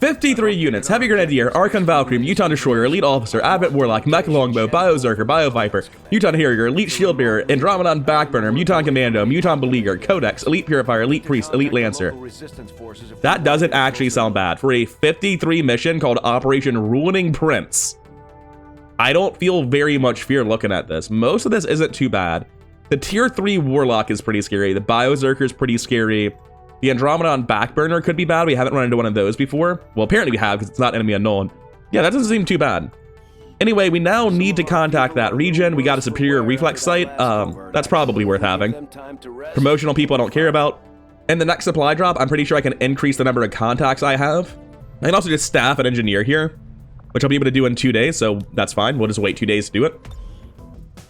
53 units: Heavy Grenadier, Archon Valkyrie, Muton Destroyer, Elite Officer, Abbot Warlock, Mech Longbow, Biozerker, Bioviper, Muton Harrier, Elite Shield Bearer, Andromedon Backburner, Muton Commando, Muton Beleaguer, Codex, Elite Purifier, Elite Priest, Elite Lancer. That doesn't actually sound bad. For a 53 mission called Operation Ruining Prince, I don't feel very much fear looking at this. Most of this isn't too bad. The tier 3 Warlock is pretty scary. The Biozerker is pretty scary. The Andromedon Backburner could be bad. We haven't run into one of those before. Well, apparently we have because it's not enemy unknown. Yeah, that doesn't seem too bad. Anyway, we now need to contact that region. We got a superior reflex site. That's probably worth having. Promotional people I don't care about. And the next supply drop, I'm pretty sure I can increase the number of contacts I have. I can also just staff an engineer here, which I'll be able to do in 2 days, so that's fine. We'll just wait 2 days to do it.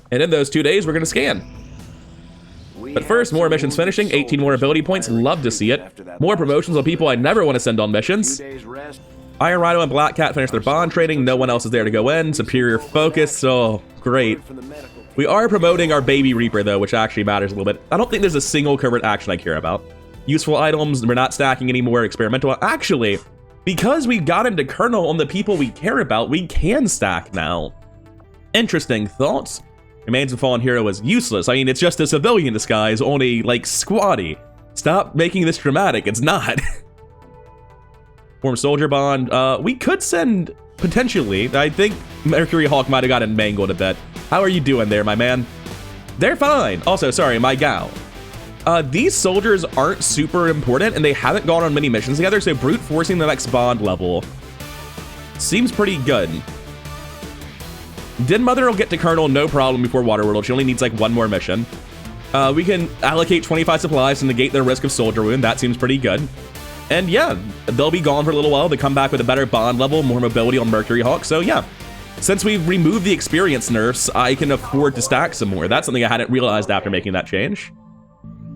And in those 2 days, we're going to scan. But first, more missions finishing, 18 more ability points, love to see it. More promotions on people I never want to send on missions. Iron Rhino and Black Cat finished their bond trading, no one else is there to go in. Superior focus, oh, great. We are promoting our Baby Reaper though, which actually matters a little bit. I don't think there's a single covert action I care about. Useful items, we're not stacking anymore. Experimental, actually, because we got into Colonel on the people we care about, we can stack now. Interesting thoughts. Remains of Fallen Hero is useless. I mean, it's just a civilian disguise, only, like, squatty. Stop making this dramatic, it's not. Form Soldier Bond, we could send, potentially, I think Mercury Hawk might have gotten mangled a bit. How are you doing there, my man? They're fine. Also, sorry, my gal. These soldiers aren't super important, and they haven't gone on many missions together, so brute forcing the next bond level seems pretty good. Din Mother will get to Colonel no problem before Waterworld. She only needs like one more mission. We can allocate 25 supplies to negate their risk of soldier wound. That seems pretty good. And yeah, they'll be gone for a little while. They come back with a better bond level, more mobility on Mercury Hawk. So yeah, since we've removed the experience nerfs, I can afford to stack some more. That's something I hadn't realized after making that change.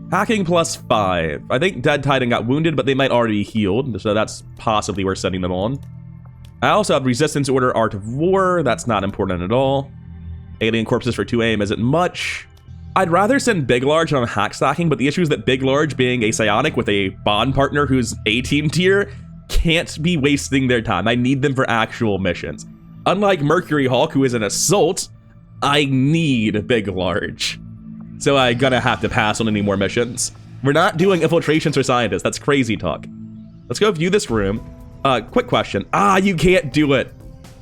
Hacking +5. I think Dead Titan got wounded, but they might already be healed. So that's possibly worth sending them on. I also have Resistance Order, Art of War. That's not important at all. Alien Corpses for 2 aim isn't much. I'd rather send Big Large on hack stacking, but the issue is that Big Large, being a psionic with a bond partner who's A-team tier, can't be wasting their time. I need them for actual missions. Unlike Mercury Hawk, who is an assault, I need Big Large. So I'm gonna have to pass on any more missions. We're not doing infiltrations for scientists. That's crazy talk. Let's go view this room. Quick question. You can't do it.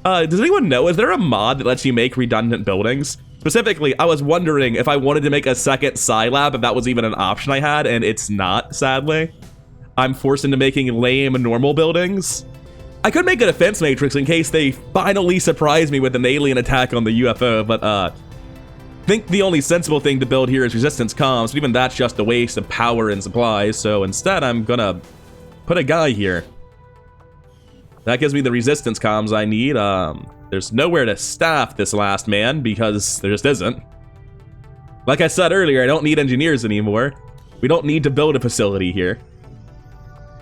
Does anyone know, is there a mod that lets you make redundant buildings? Specifically, I was wondering if I wanted to make a second Scilab, if that was even an option I had, and it's not, sadly. I'm forced into making lame normal buildings. I could make a defense matrix in case they finally surprise me with an alien attack on the UFO, but I think the only sensible thing to build here is resistance comms, but even that's just a waste of power and supplies, so instead I'm gonna put a guy here. That gives me the resistance comms I need. There's nowhere to staff this last man because there just isn't. Like I said earlier, I don't need engineers anymore. We don't need to build a facility here.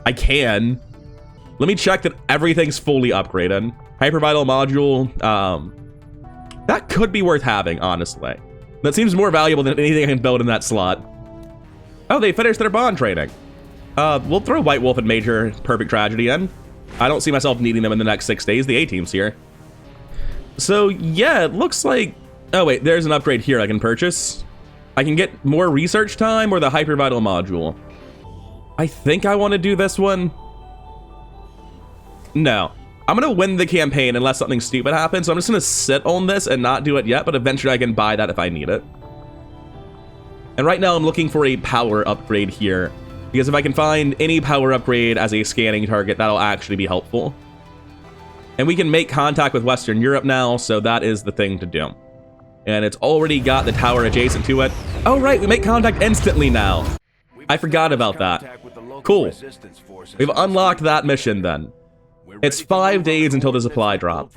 I can. Let me check that everything's fully upgraded. Hypervital module, that could be worth having, honestly. That seems more valuable than anything I can build in that slot. Oh, they finished their bond training. We'll throw White Wolf and Major Perfect Tragedy in. I don't see myself needing them in the next 6 days. The A-team's here. So yeah, it looks like... Oh wait, there's an upgrade here I can purchase. I can get more research time or the hypervital module. I think I want to do this one. No. I'm going to win the campaign unless something stupid happens. So I'm just going to sit on this and not do it yet, but eventually I can buy that if I need it. And right now I'm looking for a power upgrade here, because if I can find any power upgrade as a scanning target, that'll actually be helpful. And we can make contact with Western Europe now, so that is the thing to do. And it's already got the tower adjacent to it. Oh right, we make contact instantly now. I forgot about that. Cool. We've unlocked that mission then. It's 5 days until the supply drop.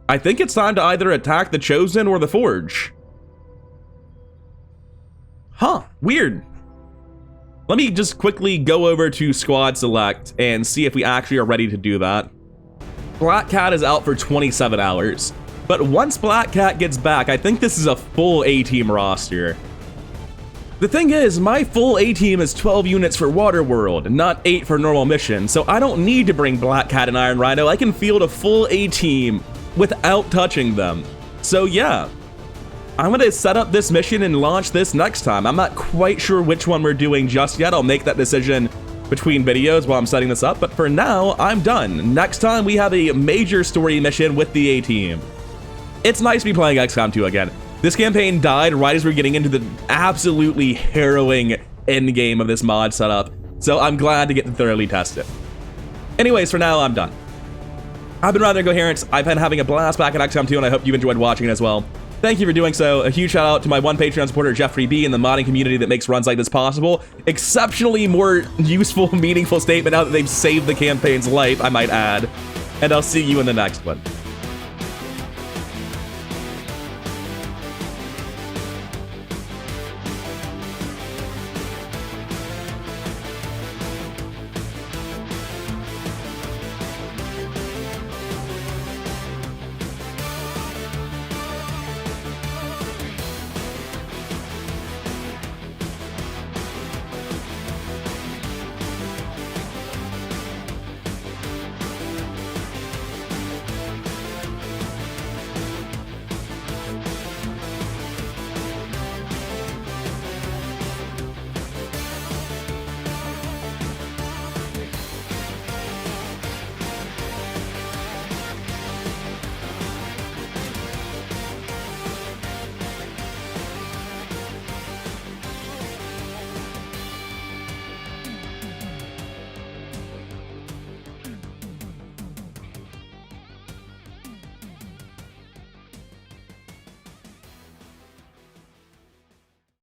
I think it's time to either attack the Chosen or the Forge. Huh, weird. Let me just quickly go over to squad select and see if we actually are ready to do that. Black Cat is out for 27 hours. But once Black Cat gets back, I think this is a full A-team roster. The thing is, my full A-team is 12 units for Waterworld, not 8 for normal missions, so I don't need to bring Black Cat and Iron Rhino. I can field a full A-team without touching them. So yeah, I'm gonna set up this mission and launch this next time. I'm not quite sure which one we're doing just yet. I'll make that decision between videos while I'm setting this up, but for now, I'm done. Next time, we have a major story mission with the A-team. It's nice to be playing XCOM 2 again. This campaign died right as we were getting into the absolutely harrowing endgame of this mod setup, so I'm glad to get to thoroughly test it. Anyways, for now, I'm done. I've been rather incoherent. I've been having a blast back at XCOM 2, and I hope you've enjoyed watching it as well. Thank you for doing so. A huge shout out to my one Patreon supporter, Jeffrey B, and the modding community that makes runs like this possible. Exceptionally more useful, meaningful statement now that they've saved the campaign's life, I might add. And I'll see you in the next one.